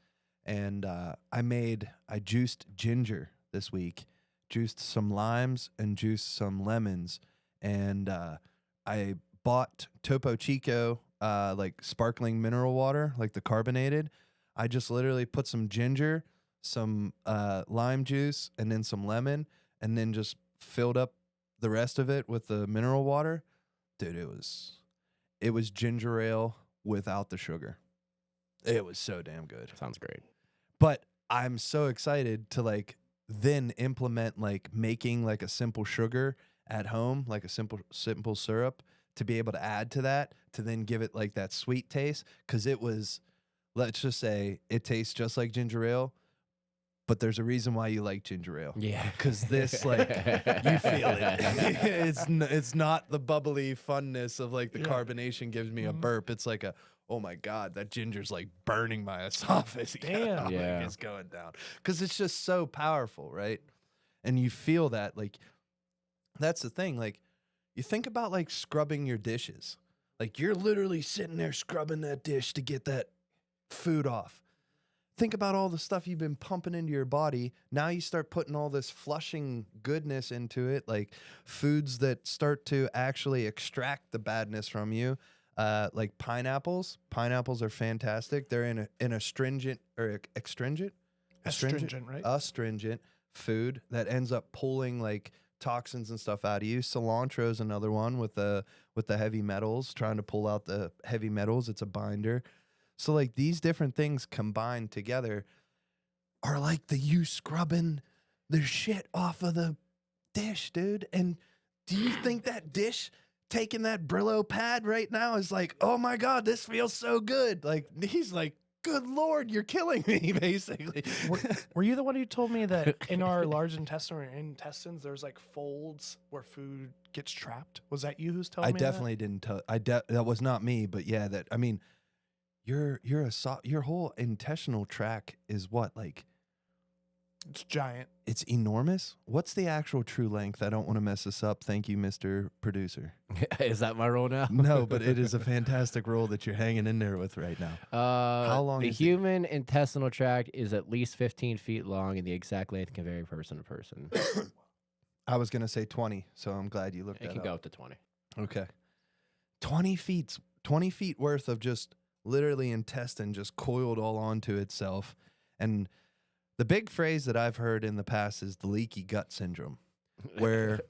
And I juiced ginger this week, juiced some limes and juiced some lemons. And I bought Topo Chico, sparkling mineral water, the carbonated. I just literally put some ginger, some lime juice, and then some lemon, and then just filled up the rest of it with the mineral water. Dude, it was ginger ale without the sugar. It was so damn good. Sounds great. But I'm so excited to like then implement like making like a simple sugar at home, like a simple syrup, to be able to add to that, to then give it like that sweet taste. Cause it was, let's just say it tastes just like ginger ale, but there's a reason why you like ginger ale. Yeah. Cause this, like, you feel it. It's not the bubbly funness of like the carbonation gives me a burp. It's like oh my God, that ginger's like burning my esophagus. Damn. Yeah. Like it's going down. Cause it's just so powerful, right? And you feel that, like, that's the thing. Like, you think about like scrubbing your dishes. Like, you're literally sitting there scrubbing that dish to get that food off. Think about all the stuff you've been pumping into your body. Now you start putting all this flushing goodness into it, like foods that start to actually extract the badness from you. Like pineapples. Pineapples are fantastic. They're in a astringent, right? Astringent food that ends up pulling like toxins and stuff out of you. Cilantro is another one with the heavy metals, trying to pull out the heavy metals. It's a binder. So like these different things combined together are like you scrubbing the shit off of the dish, dude. And do you think that dish taking that Brillo pad right now is like, oh my God, this feels so good? Like, he's like, good Lord, you're killing me, basically. Were you the one who told me that in our large intestine or intestines, there's like folds where food gets trapped? Was that you who's telling me that? Definitely didn't tell. That was not me, but yeah, I mean, your whole intestinal tract is what, like, It's giant. it's enormous. What's the actual true length? I don't want to mess this up. Thank you, Mr. Producer. Is that my role now? No, but it is a fantastic role that you're hanging in there with right now. How long The is it? human intestinal tract is at least 15 feet long, and the exact length can vary person to person. I was gonna say 20, so I'm glad you looked It that can up. go up to 20. Okay, 20 feet worth of just literally intestine just coiled all onto itself. And the big phrase that I've heard in the past is the leaky gut syndrome, where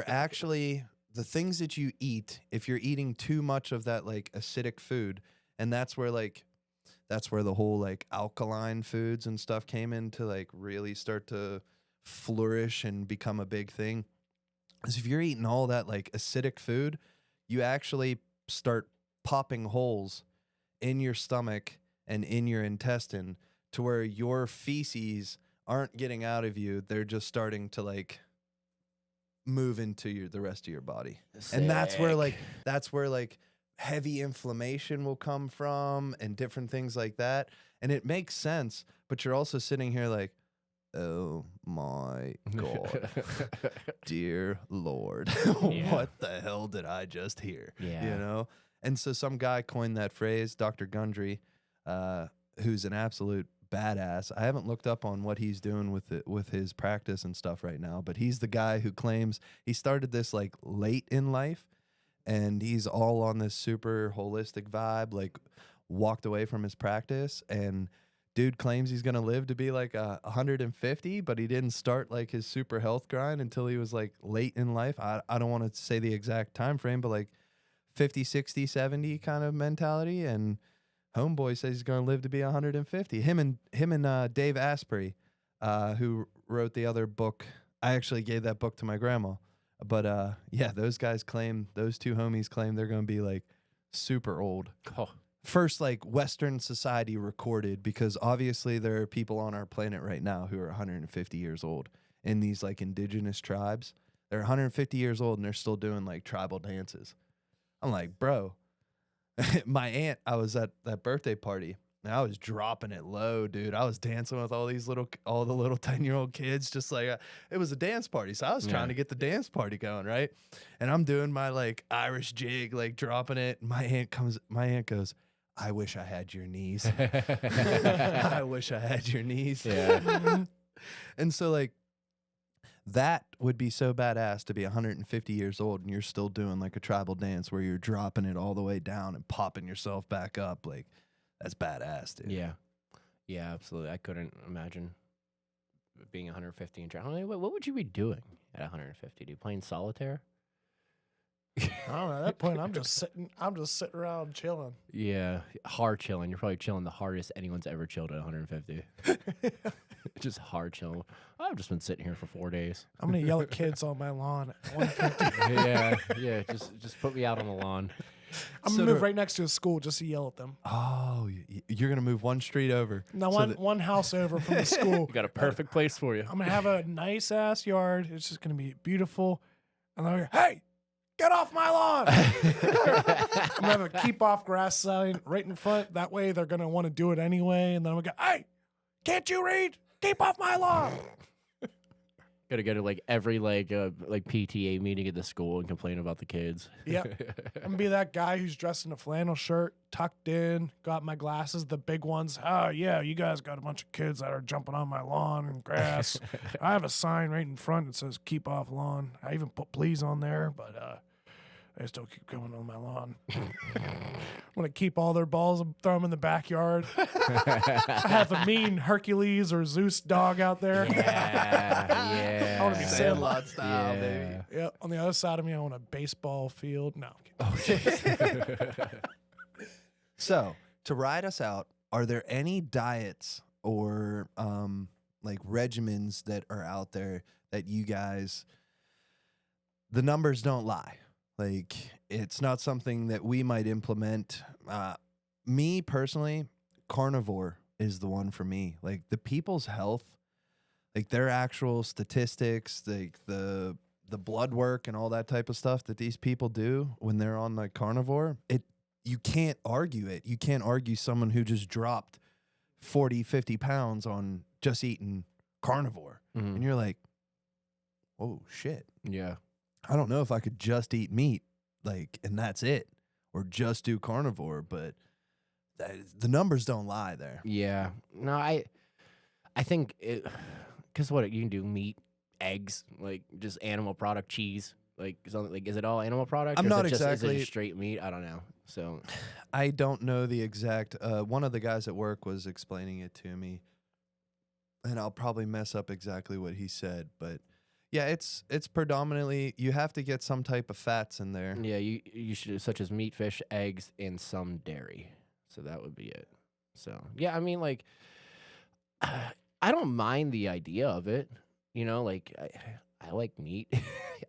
actually the things that you eat, if you're eating too much of that like acidic food, and that's where the whole like alkaline foods and stuff came in to like really start to flourish and become a big thing. Is if you're eating all that like acidic food, you actually start popping holes in your stomach and in your intestine to where your feces aren't getting out of you. They're just starting to like move into the rest of your body. And that's where like heavy inflammation will come from and different things like that. And it makes sense, but you're also sitting here like, oh my God, dear Lord, what the hell did I just hear? Yeah. You know? And so some guy coined that phrase, Dr. Gundry, who's an absolute badass. I haven't looked up on what he's doing with his practice and stuff right now, but he's the guy who claims he started this like late in life, and he's all on this super holistic vibe, like walked away from his practice, and dude claims he's going to live to be like 150, but he didn't start like his super health grind until he was like late in life. I don't want to say the exact time frame, but like 50, 60, 70 kind of mentality. And homeboy says he's going to live to be 150. Him and Dave Asprey, who wrote the other book. I actually gave that book to my grandma. But yeah, those two homies claim they're going to be like super old. Oh. First, like Western society recorded, because obviously there are people on our planet right now who are 150 years old in these like indigenous tribes. They're 150 years old and they're still doing like tribal dances. I'm like, bro, my aunt, I was at that birthday party and I was dropping it low, dude. I was dancing with all the little 10-year-old kids, just like it was a dance party. So I was trying to get the dance party going, right? And I'm doing my like Irish jig, like dropping it. My aunt goes, I wish I had your knees. I wish I had your knees. Yeah. And so like that would be so badass to be 150 years old and you're still doing like a tribal dance where you're dropping it all the way down and popping yourself back up. Like, that's badass, dude. Yeah. Yeah, absolutely. I couldn't imagine being 150 and what would you be doing at 150? Do you playing solitaire? I don't know. At that point, I'm just sitting around chilling. Yeah, hard chilling. You're probably chilling the hardest anyone's ever chilled at 150. Just hard chilling. I've just been sitting here for 4 days. I'm gonna yell at kids on my lawn at 150. yeah. Just put me out on the lawn. I'm gonna move right next to a school just to yell at them. Oh, you're gonna move one street over. No, one house over from the school. We got a perfect place for you. I'm gonna have a nice ass yard. It's just gonna be beautiful. And I'm like, hey, get off my lawn! I'm gonna have a keep off grass sign right in front. That way they're gonna want to do it anyway. And then I'm gonna go, hey, can't you read? Keep off my lawn! Gotta go to like every like PTA meeting at the school and complain about the kids. Yep. I'm gonna be that guy who's dressed in a flannel shirt, tucked in, got my glasses, the big ones. Oh yeah, you guys got a bunch of kids that are jumping on my lawn and grass. I have a sign right in front that says "Keep off lawn." I even put "Please" on there, but they still keep going on my lawn. I'm gonna keep all their balls and throw them in the backyard. I have a mean Hercules or Zeus dog out there. Yeah. I want to be Sandlot style, baby. Yeah. On the other side of me, I want a baseball field. No. So, to ride us out, are there any diets or like regimens that are out there that you guys, the numbers don't lie? Like, it's not something that we might implement. Me personally, carnivore is the one for me. Like, the people's health, like their actual statistics, like the blood work and all that type of stuff that these people do when they're on like carnivore, you can't argue it. You can't argue someone who just dropped 40, 50 pounds on just eating carnivore. Mhm. And you're like, oh, shit. Yeah. I don't know if I could just eat meat, like, and that's it, or just do carnivore, but the numbers don't lie there. Yeah. No, I think it, because what you can do, meat, eggs, like just animal product, cheese, like something like, is it all animal product? I'm or is not it just, Is exactly- it just straight meat? I don't know. So I don't know the exact. One of the guys at work was explaining it to me, and I'll probably mess up exactly what he said, but yeah, it's predominantly you have to get some type of fats in there. yeah, you should, such as meat, fish, eggs, and some dairy. So that would be it. So yeah, I mean, like, I don't mind the idea of it. You know, like I like meat.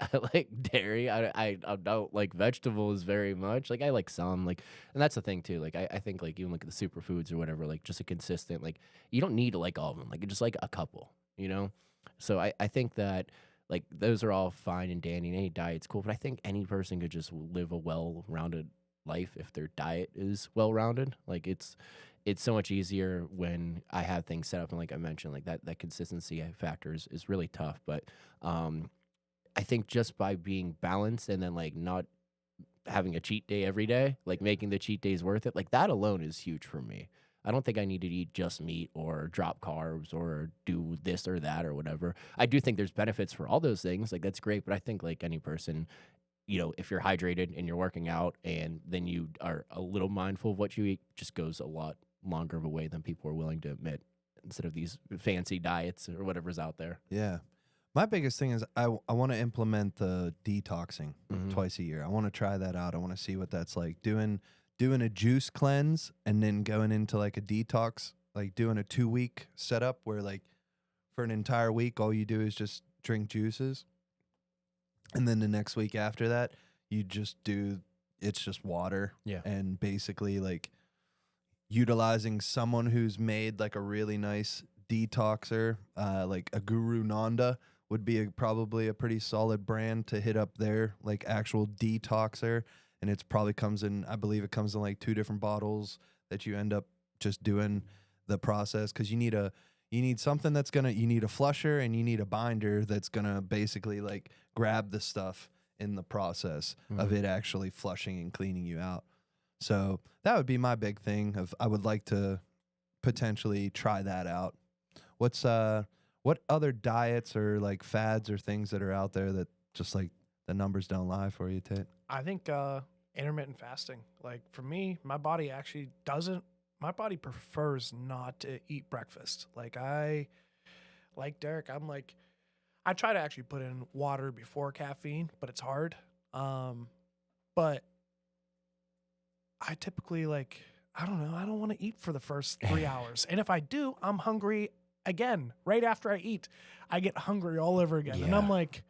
I like dairy. I don't like vegetables very much. Like I like some, like, and that's the thing too. Like I think like even like the superfoods or whatever, like just a consistent, like you don't need to like all of them. Like just like a couple, you know? So I think that like those are all fine and dandy and any diet's cool, but I think any person could just live a well-rounded life if their diet is well-rounded. Like it's so much easier when I have things set up, and like I mentioned, like that consistency factor is really tough. But I think just by being balanced and then like not having a cheat day every day, like making the cheat days worth it, like that alone is huge for me. I don't think I need to eat just meat or drop carbs or do this or that or whatever. I do think there's benefits for all those things. Like that's great, but I think like any person, you know, if you're hydrated and you're working out and then you are a little mindful of what you eat, just goes a lot longer of a way than people are willing to admit, instead of these fancy diets or whatever's out there. Yeah. My biggest thing is I want to implement the detoxing twice a year. I want to try that out. I want to see what that's like. Doing a juice cleanse and then going into like a detox, like doing a 2-week setup where like for an entire week all you do is just drink juices. And then the next week after that, you just it's just water. Yeah. And basically like utilizing someone who's made like a really nice detoxer, like a Guru Nanda would be probably a pretty solid brand to hit up there, like actual detoxer. And it's probably I believe it comes in like 2 different bottles that you end up just doing the process. Cause you need something that's you need a flusher and you need a binder that's gonna basically like grab the stuff in the process of it actually flushing and cleaning you out. So that would be my big thing I would like to potentially try that out. What other diets or like fads or things that are out there that just like the numbers don't lie for you, Tate? I think intermittent fasting. Like for me, my body prefers not to eat breakfast. Like like Derek, I'm like, I try to actually put in water before caffeine, but it's hard. But I typically I don't know, I don't want to eat for the first 3 hours. And if I do, I'm hungry again. Right after I eat, I get hungry all over again. And I'm Yeah. like,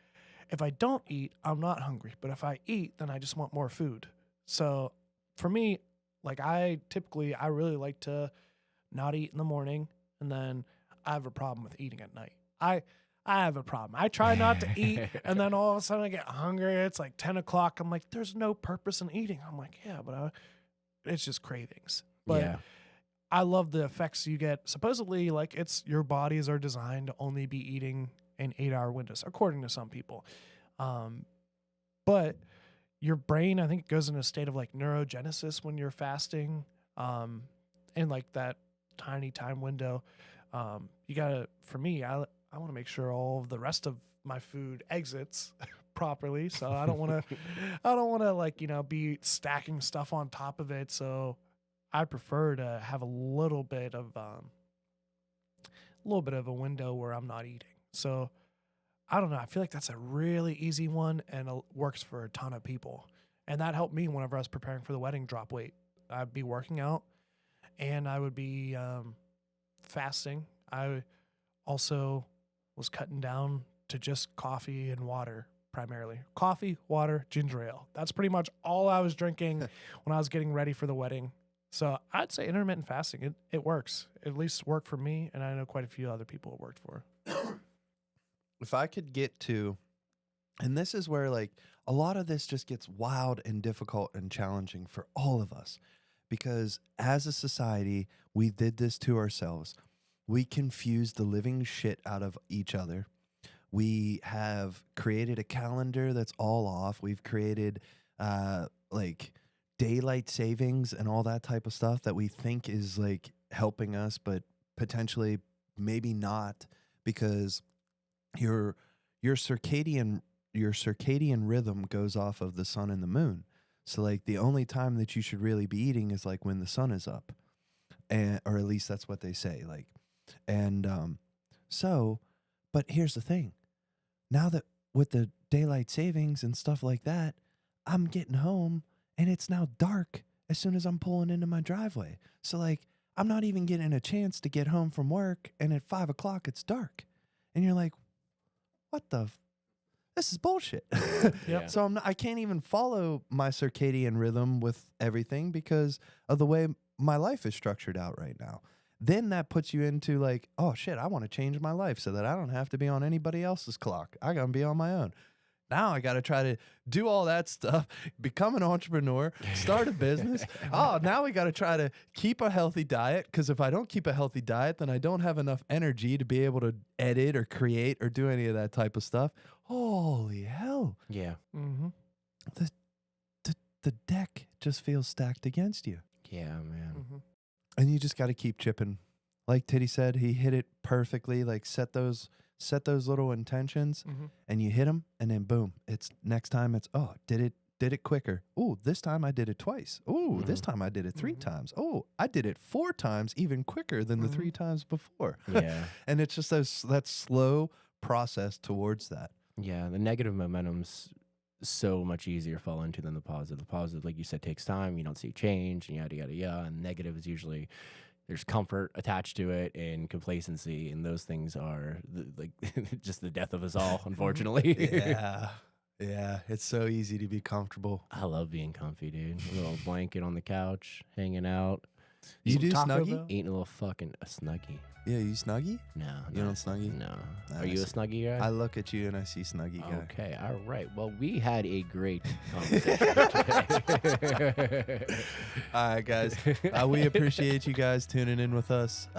if I don't eat, I'm not hungry. But if I eat, then I just want more food. So for me, I really like to not eat in the morning, and then I have a problem with eating at night. I have a problem. I try not to eat, and then all of a sudden I get hungry. It's like 10 o'clock. I'm like, there's no purpose in eating. I'm like, yeah, but it's just cravings. But Yeah. I love the effects you get. Supposedly, your bodies are designed to only be eating in 8-hour windows, according to some people. But your brain, I think, it goes in a state of neurogenesis when you're fasting, in that tiny time window. You gotta, for me, I want to make sure all of the rest of my food exits properly. So I don't want to, be stacking stuff on top of it. So I prefer to have a little bit of a window where I'm not eating. So I don't know. I feel like that's a really easy one, and it works for a ton of people. And that helped me whenever I was preparing for the wedding, drop weight. I'd be working out, and I would be fasting. I also was cutting down to just coffee and water primarily. Coffee, water, ginger ale. That's pretty much all I was drinking when I was getting ready for the wedding. So I'd say intermittent fasting, it works. It at least worked for me, and I know quite a few other people it worked for. If I could get to, and this is where a lot of this just gets wild and difficult and challenging for all of us, because as a society, we did this to ourselves. We confused the living shit out of each other. We have created a calendar that's all off. We've created daylight savings and all that type of stuff that we think is helping us, but potentially maybe not, because your circadian rhythm goes off of the sun and the moon. So the only time that you should really be eating is when the sun is up, or at least that's what they say. But here's the thing. Now that with the daylight savings and stuff like that, I'm getting home and it's now dark as soon as I'm pulling into my driveway. So I'm not even getting a chance to get home from work, and at 5 o'clock it's dark. And you're like, what the this is bullshit. Yeah. So I can't even follow my circadian rhythm with everything because of the way my life is structured out right now. Then that puts you into oh shit, I want to change my life so that I don't have to be on anybody else's clock. I got to be on my own. Now I got to try to do all that stuff, become an entrepreneur, start a business. Oh, now we got to try to keep a healthy diet, because if I don't keep a healthy diet, then I don't have enough energy to be able to edit or create or do any of that type of stuff. Holy hell. Yeah. Mm-hmm. The deck just feels stacked against you. Yeah, man. Mm-hmm. And you just got to keep chipping. Like Titty said, he hit it perfectly. Set those little intentions, Mm-hmm. and you hit them, and then boom, it's next time it's, oh, did it quicker. Oh, this time I did it twice. Oh, this time I did it 3 times. Oh, I did it 4 times, even quicker than the 3 times before. Yeah. And it's just that slow process towards that. Yeah, the negative momentum's so much easier to fall into than the positive. The positive, like you said, takes time. You don't see change, and yada, yada, yada. And negative is usually there's comfort attached to it and complacency, and those things are just the death of us all, unfortunately. Yeah, it's so easy to be comfortable. I love being comfy, dude. A little blanket on the couch, hanging out. You do Taco Snuggie? Bell? Eating a little fucking a Snuggie. Yeah, you Snuggie? No. You don't Snuggie? No. Nah, Are you a I see. Snuggie guy? I look at you and I see Snuggie guy. Okay, all right. Well, we had a great conversation today. All right, guys. We appreciate you guys tuning in with us.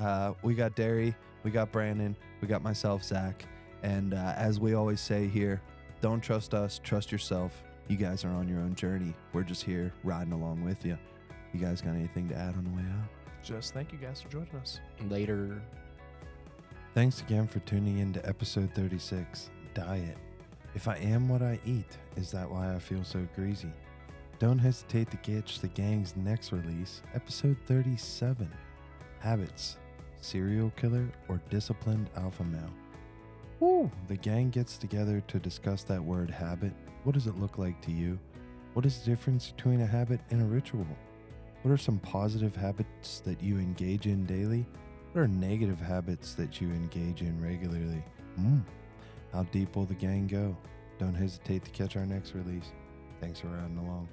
We got Derry, we got Brandon, we got myself, Zach. And as we always say here, don't trust us, trust yourself. You guys are on your own journey. We're just here riding along with you. You guys got anything to add on the way out? Just thank you guys for joining us. Later. Thanks again for tuning in to episode 36, Diet. If I am what I eat, is that why I feel so greasy? Don't hesitate to catch the gang's next release, episode 37, Habits, Serial Killer or Disciplined Alpha Male. Woo! The gang gets together to discuss that word habit. What does it look like to you? What is the difference between a habit and a ritual? What are some positive habits that you engage in daily? What are negative habits that you engage in regularly? How deep will the gang go? Don't hesitate to catch our next release. Thanks for riding along.